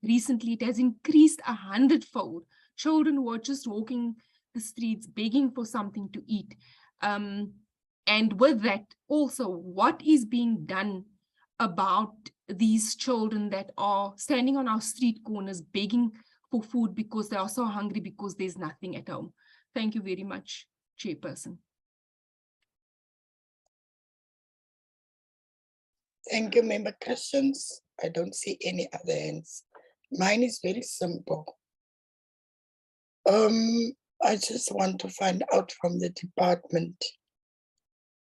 Recently, it has increased 100-fold. Children who are just walking the streets begging for something to eat. And with that, also, what is being done about these children that are standing on our street corners begging for food because they are so hungry because there's nothing at home? Thank you very much, Chairperson. Thank you, Member Christians. I don't see any other hands. Mine is very simple. I just want to find out from the department.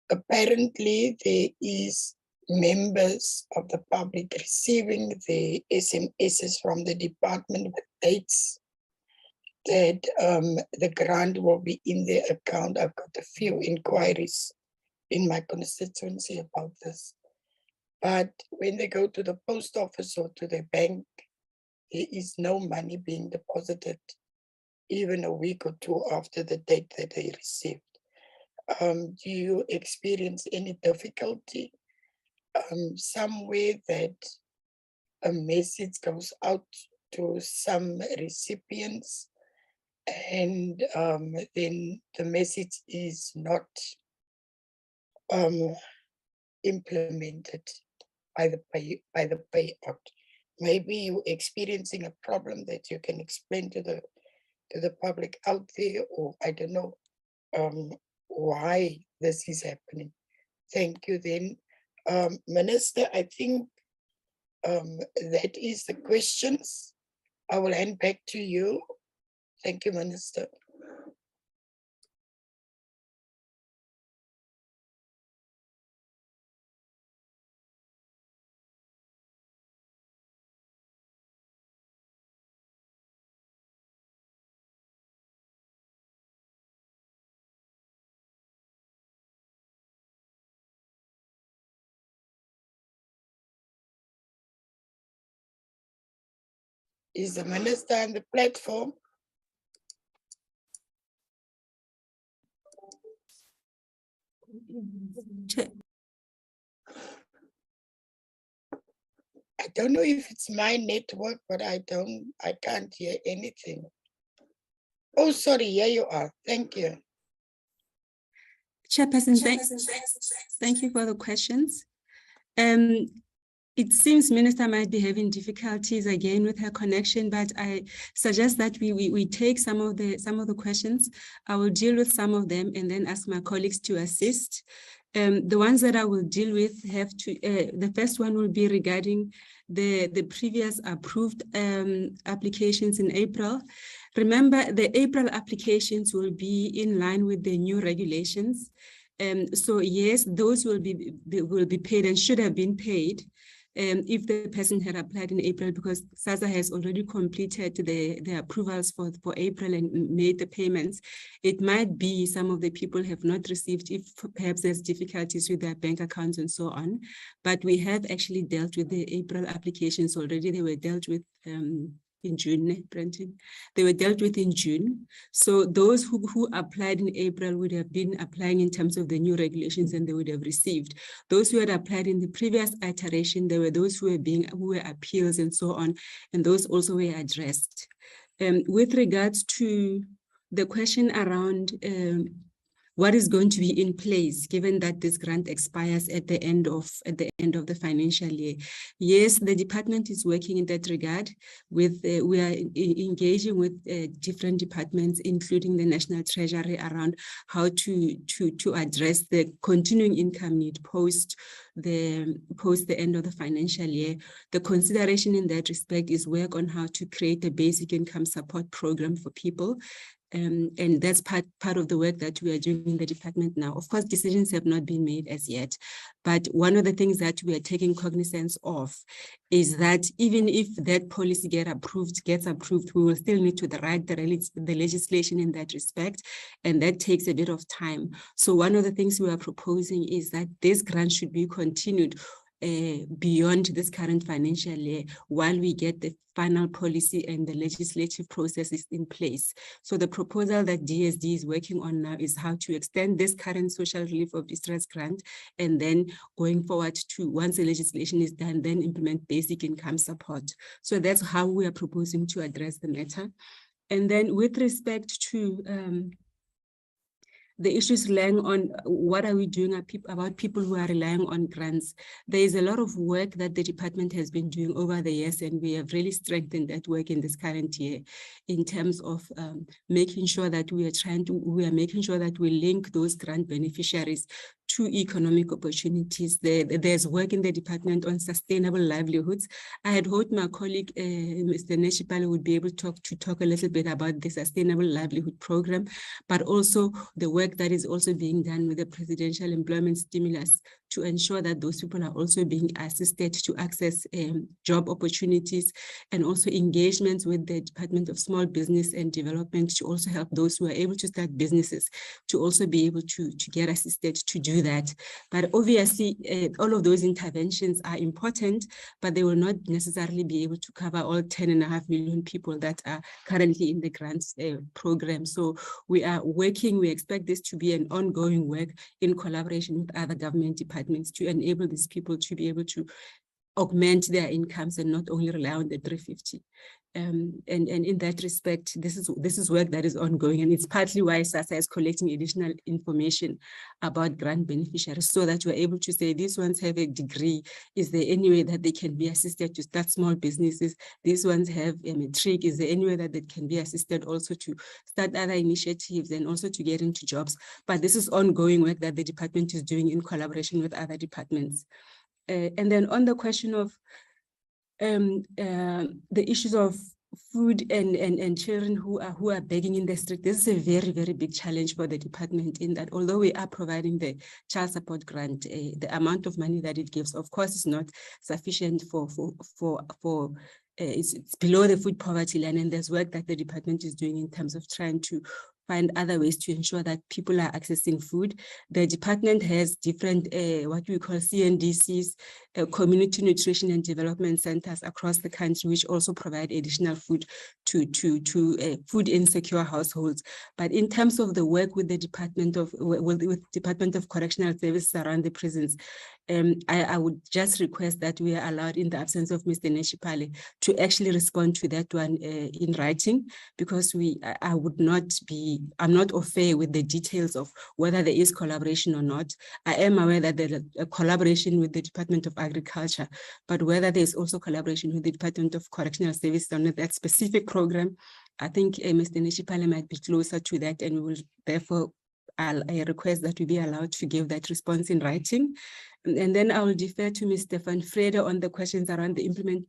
Apparently, there is members of the public receiving the SMSs from the department with dates that the grant will be in their account. I've got a few inquiries in my constituency about this. But when they go to the post office or to the bank, there is no money being deposited, even a week or two after the date that they received. Do you experience any difficulty somewhere that a message goes out to some recipients and then the message is not implemented by the payout? Maybe you're experiencing a problem that you can explain to the public out there, or I don't know why this is happening. Thank you. Then, Minister, I think that is the questions. I will hand back to you. Thank you, Minister. Is the minister on the platform? I don't know if it's my network, but I can't hear anything. Oh, sorry, here you are. Thank you. Chairperson, thank you for the questions. It seems Minister might be having difficulties again with her connection, but I suggest that we take some of the questions. I will deal with some of them and then ask my colleagues to assist. The ones that I will deal with have to, the first one will be regarding the previous approved applications in April. Remember, the April applications will be in line with the new regulations. So yes, those will be paid and should have been paid if the person had applied in April, because SASSA has already completed the approvals for April and made the payments. It might be some of the people have not received, if perhaps there's difficulties with their bank accounts and so on. But we have actually dealt with the April applications already. They were dealt with in June, Brenton. They were dealt with in June. So those who applied in April would have been applying in terms of the new regulations and they would have received. Those who had applied in the previous iteration, there were those who were appeals and so on, and those also were addressed. With regards to the question around what is going to be in place given that this grant expires at the end of the financial year? Yes, the department is working in that regard. With we are engaging with different departments, including the National Treasury, around how to address the continuing income need post the end of the financial year. The consideration in that respect is work on how to create a basic income support program for people. And that's part of the work that we are doing in the department now. Of course, decisions have not been made as yet, but one of the things that we are taking cognizance of is that even if that policy gets approved, we will still need to write the legislation in that respect, and that takes a bit of time. So one of the things we are proposing is that this grant should be continued beyond this current financial year while we get the final policy and the legislative processes in place. So the proposal that DSD is working on now is how to extend this current social relief of distress grant, and then going forward to, once the legislation is done, then implement basic income support. So that's how we are proposing to address the matter. And then with respect to the issues relying on what are we doing about people who are relying on grants. There is a lot of work that the department has been doing over the years, and we have really strengthened that work in this current year in terms of making sure that we are making sure that we link those grant beneficiaries to economic opportunities. There's work in the department on sustainable livelihoods. I had hoped my colleague, Mr. Neshipale, would be able to talk a little bit about the sustainable livelihood program, but also the work that is also being done with the presidential employment stimulus to ensure that those people are also being assisted to access job opportunities, and also engagements with the Department of Small Business and Development to also help those who are able to start businesses to also be able to get assisted to do that. But obviously, all of those interventions are important, but they will not necessarily be able to cover all 10.5 million people that are currently in the grants program. So we are working, we expect this to be an ongoing work in collaboration with other government departments to enable these people to be able to augment their incomes and not only rely on the 350. And in that respect, this is work that is ongoing, and it's partly why SASSA is collecting additional information about grant beneficiaries, so that we're able to say these ones have a degree. Is there any way that they can be assisted to start small businesses? These ones have a matric. Is there any way that they can be assisted also to start other initiatives and also to get into jobs? But this is ongoing work that the department is doing in collaboration with other departments. And then on the question of the issues of food and children who are begging in the street, this is a very, very big challenge for the department, in that although we are providing the child support grant, the amount of money that it gives, of course, is not sufficient it's below the food poverty line, and there's work that the department is doing in terms of trying to find other ways to ensure that people are accessing food. The department has different, what we call CNDCs, community nutrition and development centers across the country, which also provide additional food to food insecure households. But in terms of the work with the Department of Correctional Services around the prisons, I would just request that we are allowed, in the absence of Mr. Neshipale, to actually respond to that one in writing, because I'm not au fait with the details of whether there is collaboration or not. I am aware that there is a collaboration with the Department of Agriculture, but whether there's also collaboration with the Department of Correctional Services on that specific program, I think Mr. Neshipale might be closer to that, and we will therefore, I request that we be allowed to give that response in writing. And then I will defer to Mr. Van Vrede on the questions around the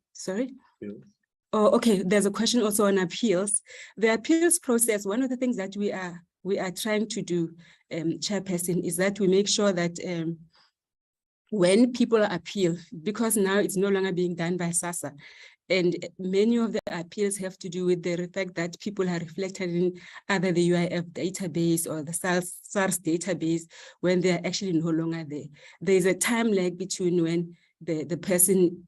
Oh, okay. There's a question also on appeals. The appeals process, one of the things that we are trying to do, Chairperson, is that we make sure that when people appeal, because now it's no longer being done by SASSA, and many of the appeals have to do with the fact that people are reflected in either the UIF database or the SARS database when they're actually no longer there. There's a time lag between when the person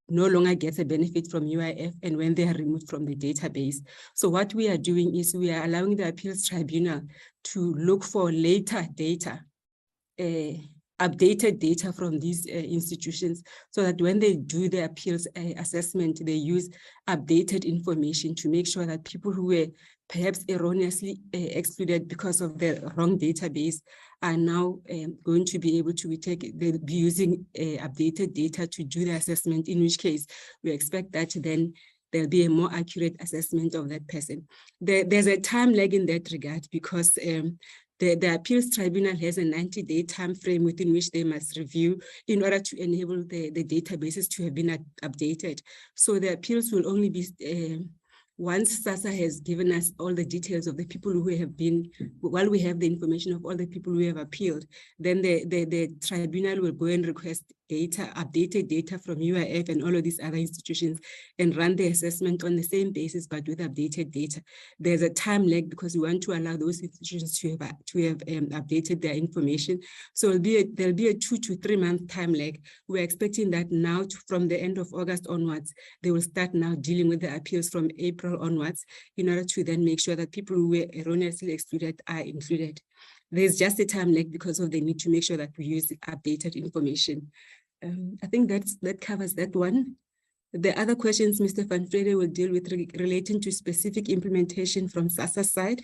no longer gets a benefit from UIF and when they are removed from the database. So what we are doing is we are allowing the appeals tribunal to look for later data, updated data from these institutions, so that when they do the appeals assessment, they use updated information to make sure that people who were perhaps erroneously excluded because of the wrong database are now going to be able to they'll be using updated data to do the assessment, in which case we expect that then there'll be a more accurate assessment of that person. There's a time lag in that regard, because the appeals tribunal has a 90-day time frame within which they must review in order to enable the databases to have been updated. So the appeals will only be, once SASSA has given us all the details of the people who have been, while we have the information of all the people who have appealed, then the tribunal will go and request data, updated data from UIF and all of these other institutions, and run the assessment on the same basis, but with updated data. There's a time lag because we want to allow those institutions to have updated their information. So there'll be a 2 to 3 month time lag. We're expecting that now from the end of August onwards, they will start now dealing with the appeals from April onwards, in order to then make sure that people who were erroneously excluded are included. There's just a time lag because of the need to make sure that we use the updated information. I think that covers that one. The other questions Mr. Van Vrede will deal with relating to specific implementation from SASSA side.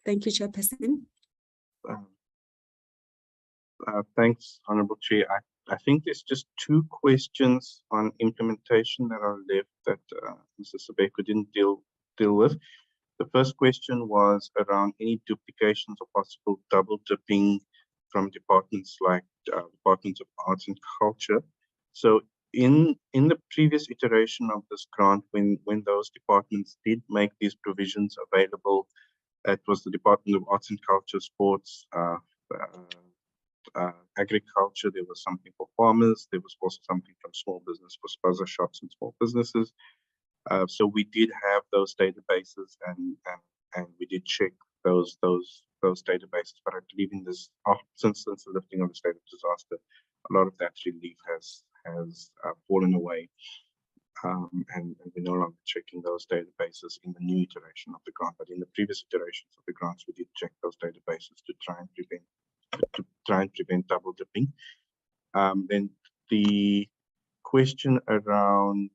Thank you, Chairperson. Thanks, Honorable Chair. I think there's just 2 questions on implementation that are left that Mr. Sabeko didn't deal with. The first question was around any duplications or possible double dipping from departments like Departments of Arts and Culture. So in the previous iteration of this grant, when those departments did make these provisions available, it was the Department of Arts and Culture, Sports, Agriculture. There was something for farmers. There was also something from small business for spaza shops and small businesses. So we did have those databases, and we did check those databases. But I believe in this, since the lifting of the state of disaster, a lot of that relief has fallen away, and we're no longer checking those databases in the new iteration of the grant. But in the previous iterations of the grants, we did check those databases to try and prevent double dipping. Then the question around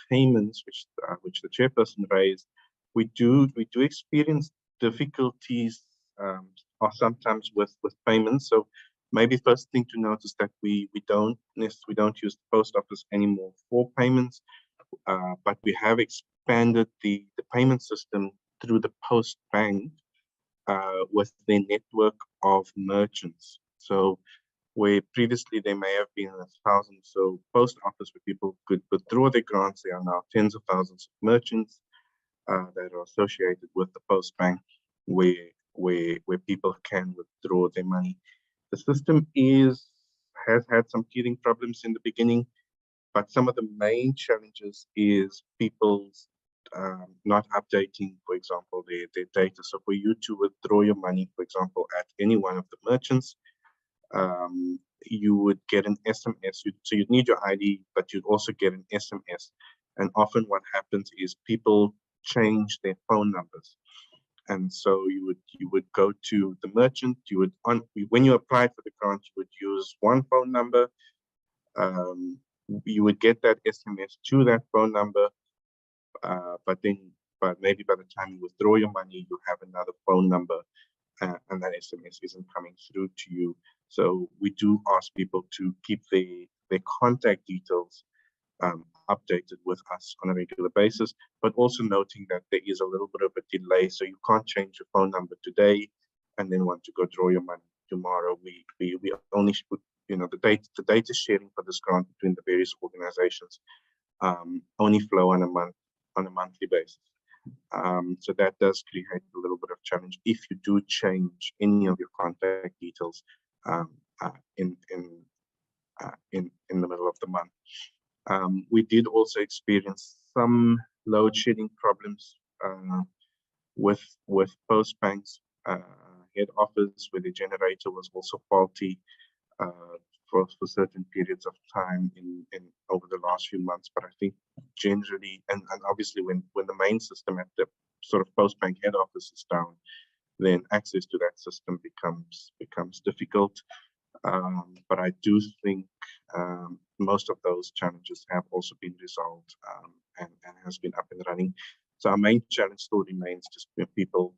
payments, which the chairperson raised, we do experience difficulties or sometimes with payments. So maybe first thing to note is that we don't use the post office anymore for payments, but we have expanded the payment system through the Post Bank with their network of merchants. So where previously there may have been 1,000 so post office where people could withdraw their grants, there are now tens of thousands of merchants that are associated with the Post Bank where people can withdraw their money. The system has had some teething problems in the beginning, but some of the main challenges is people's not updating, for example, their data. So for you to withdraw your money, for example, at any one of the merchants, you would get an SMS. So you'd need your ID, but you'd also get an SMS. And often what happens is people change their phone numbers. And so you would go to the merchant. You would when you applied for the grant, you would use one phone number. You would get that SMS to that phone number, but maybe by the time you withdraw your money, you have another phone number, and that SMS isn't coming through to you. So we do ask people to keep their contact details updated with us on a regular basis, but also noting that there is a little bit of a delay, so you can't change your phone number today and then want to go draw your money tomorrow. We only, the data sharing for this grant between the various organizations only flow on a monthly basis. So that does create a little bit of challenge if you do change any of your contact details in the middle of the month. We did also experience some load shedding problems with Postbank's head office, where the generator was also faulty for certain periods of time in over the last few months. But I think generally, and obviously when the main system at the sort of Postbank head office is down, then access to that system becomes difficult. But I do think most of those challenges have also been resolved and has been up and running. So our main challenge still remains just people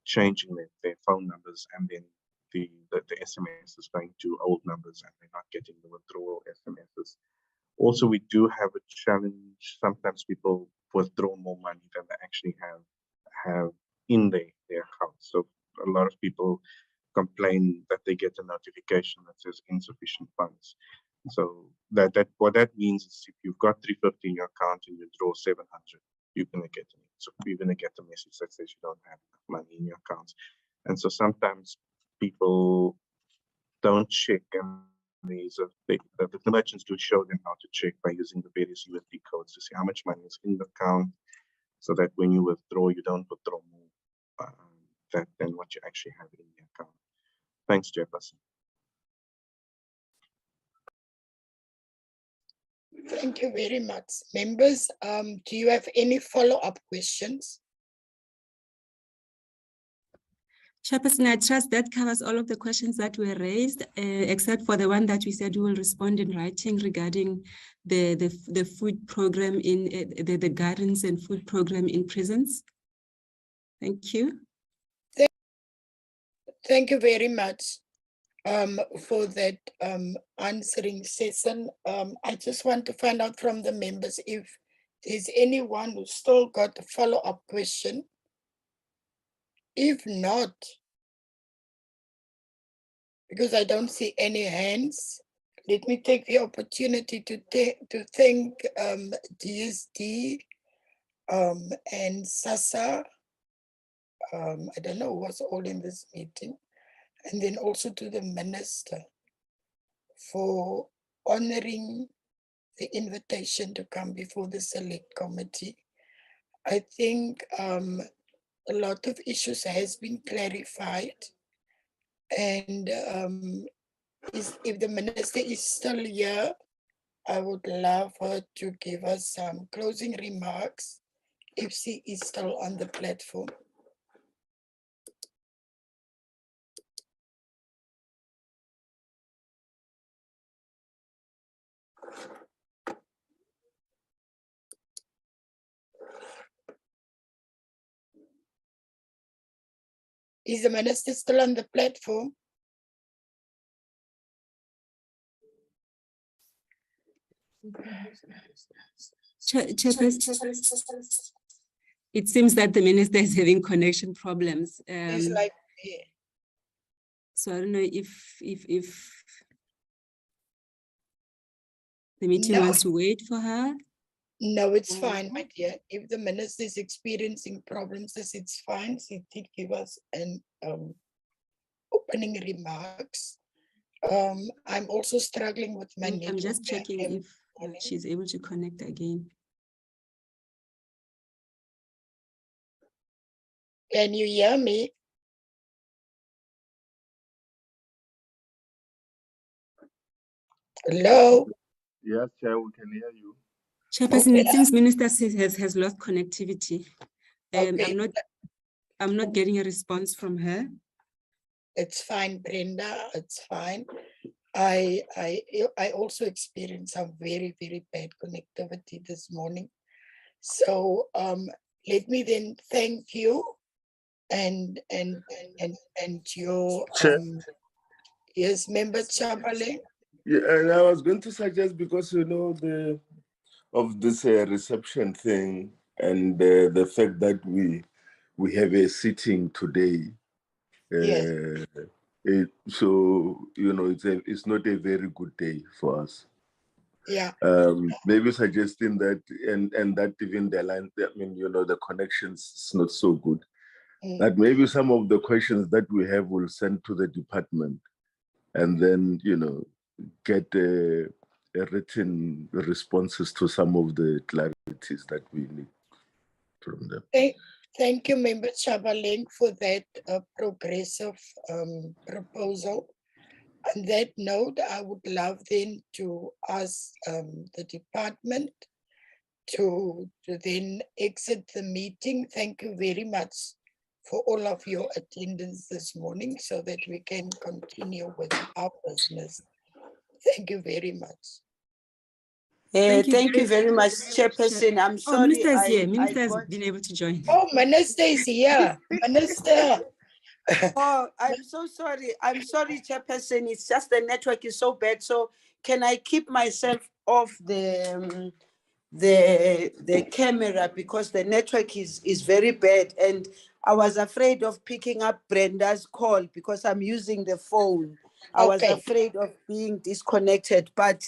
changing their phone numbers, and then the SMS is going to old numbers and they're not getting the withdrawal SMSs. Also, we do have a challenge. Sometimes people withdraw more money than they actually have in their account. So a lot of people complain that they get a notification that says insufficient funds. So what that means is if you've got 350 in your account and you draw 700, you're gonna get a message that says you don't have enough money in your accounts. And so sometimes people don't check, and the merchants do show them how to check by using the various USD codes to see how much money is in the account, so that when you withdraw, you don't withdraw more than what you actually have in the account. Thanks, Jefferson. Thank you very much. Members, do you have any follow-up questions? Chairperson, I trust that covers all of the questions that were raised, except for the one that we said we will respond in writing regarding the food program in the gardens and food program in prisons. Thank you. Thank you very much for that answering session. I just want to find out from the members if there's anyone who's still got a follow-up question. If not, because I don't see any hands, let me take the opportunity to thank DSD and SASSA. I don't know who was all in this meeting. And then also to the Minister for honoring the invitation to come before the Select Committee. I think a lot of issues has been clarified, and if the Minister is still here, I would love her to give us some closing remarks if she is still on the platform. Is the Minister still on the platform? It seems that the Minister is having connection problems. It's like, yeah. So I don't know if the meeting wants to wait for her. No, it's fine, my dear. If the Minister is experiencing problems, it's fine. She did give us an opening remarks. I'm also struggling with my network. I'm just checking if she's able to connect again. Can you hear me? Hello? Yes, Chair, we can hear you. Chairperson, it seems Minister has lost connectivity. Okay. I'm not getting a response from her. It's fine, Brenda, it's fine. I also experienced some very, very bad connectivity this morning. So let me then thank you and your Chair. yes, member Chabale. Yeah, and I was going to suggest, because you know of this reception thing, and the fact that we have a sitting today. Yes. So you know it's not a very good day for us. Yeah. Maybe suggesting that and that even the line, I mean, you know, the connections is not so good. That maybe some of the questions that we have will send to the department, and then, you know, get written responses to some of the clarities that we need from them. Thank you, Member Chabaleng, for that progressive proposal. On that note, I would love then to ask the department to then exit the meeting. Thank you very much for all of your attendance this morning, so that we can continue with our business. Thank you very much. Thank you very much, Chairperson. I'm sorry. Oh, Minister is here. Minister has been able to join. Oh, Minister is here. Minister. Oh, I'm so sorry. I'm sorry, Chairperson. It's just the network is so bad. So can I keep myself off the camera, because the network is very bad, and I was afraid of picking up Brenda's call because I'm using the phone. I was afraid of being disconnected. But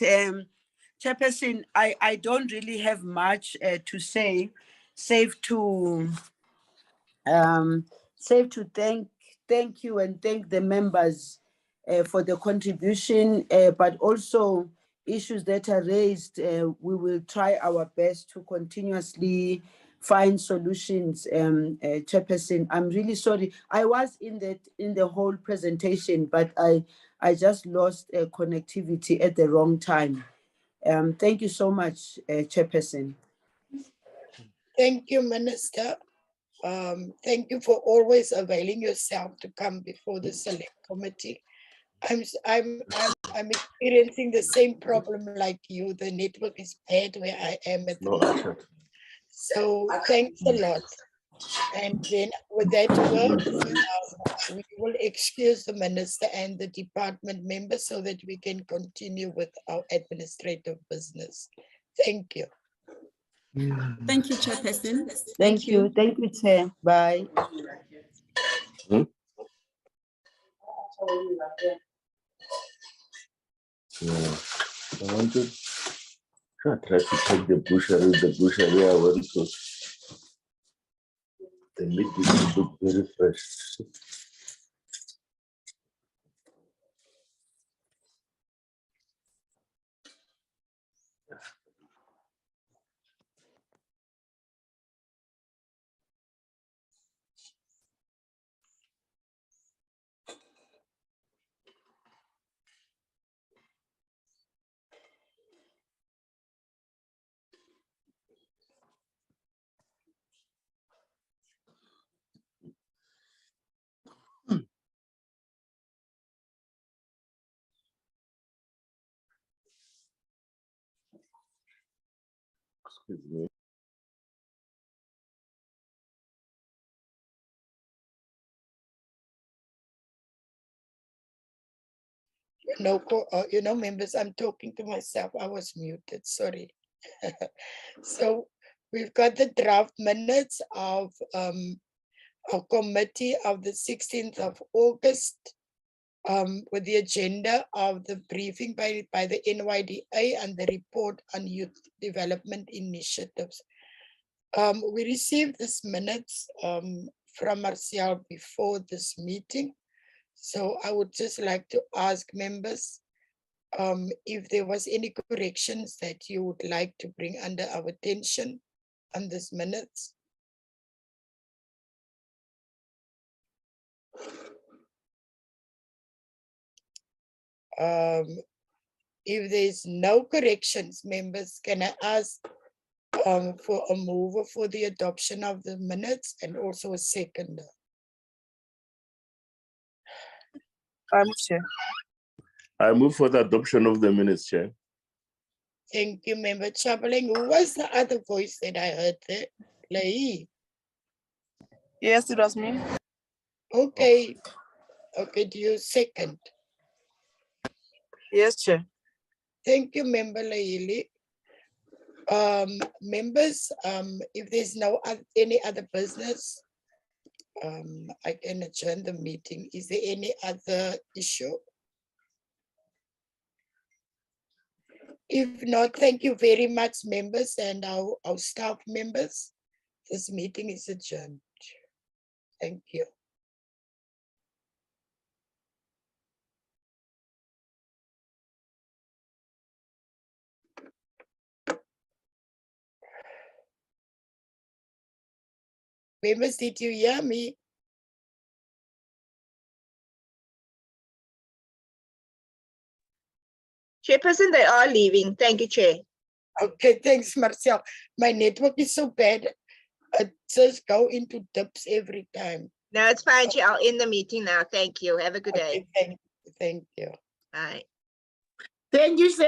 Chairperson, I don't really have much to say, save to thank you and thank the members for the contribution, but also issues that are raised. We will try our best to continuously find solutions. Chairperson, I'm really sorry. I was in the whole presentation, but I just lost connectivity at the wrong time. Thank you so much, Chairperson. Thank you, Minister. Thank you for always availing yourself to come before the select committee. I'm experiencing the same problem like you. The network is bad where I am at the moment. So thanks a lot. And then with that word, we will excuse the minister and the department members so that we can continue with our administrative business. Thank you. Thank you, Chairperson. Thank you. Thank you, Chair. Bye. Yeah. I want to try to take the butchery. I want to. The meat is look very fresh. Excuse me. You know, members, I'm talking to myself. I was muted, sorry. So we've got the draft minutes of our committee of the 16th of August with the agenda of the briefing by the NYDA and the report on youth development initiatives. We received these minutes from Marcel before this meeting. So I would just like to ask members if there was any corrections that you would like to bring under our attention on these minutes. If there's no corrections, members, can I ask for a mover for the adoption of the minutes and also a seconder? I move, Chair. I move for the adoption of the minutes, Chair. Thank you, Member Chapeling. Who was the other voice that I heard there? Lai. Yes, it was me. Okay. Okay, do you second? Yes, Chair. Thank you, Member Laili. Members, if there's no any other business, I can adjourn the meeting. Is there any other issue? If not, thank you very much, members and our staff members. This meeting is adjourned. Thank you. Members, did you hear me? Chairperson, they are leaving. Thank you, Chair. Okay, thanks, Marcel. My network is so bad. It just go into dips every time. No, it's fine, Chair. I'll end the meeting now. Thank you. Have a good day. Okay, thank you. Bye. Thank you, Sam.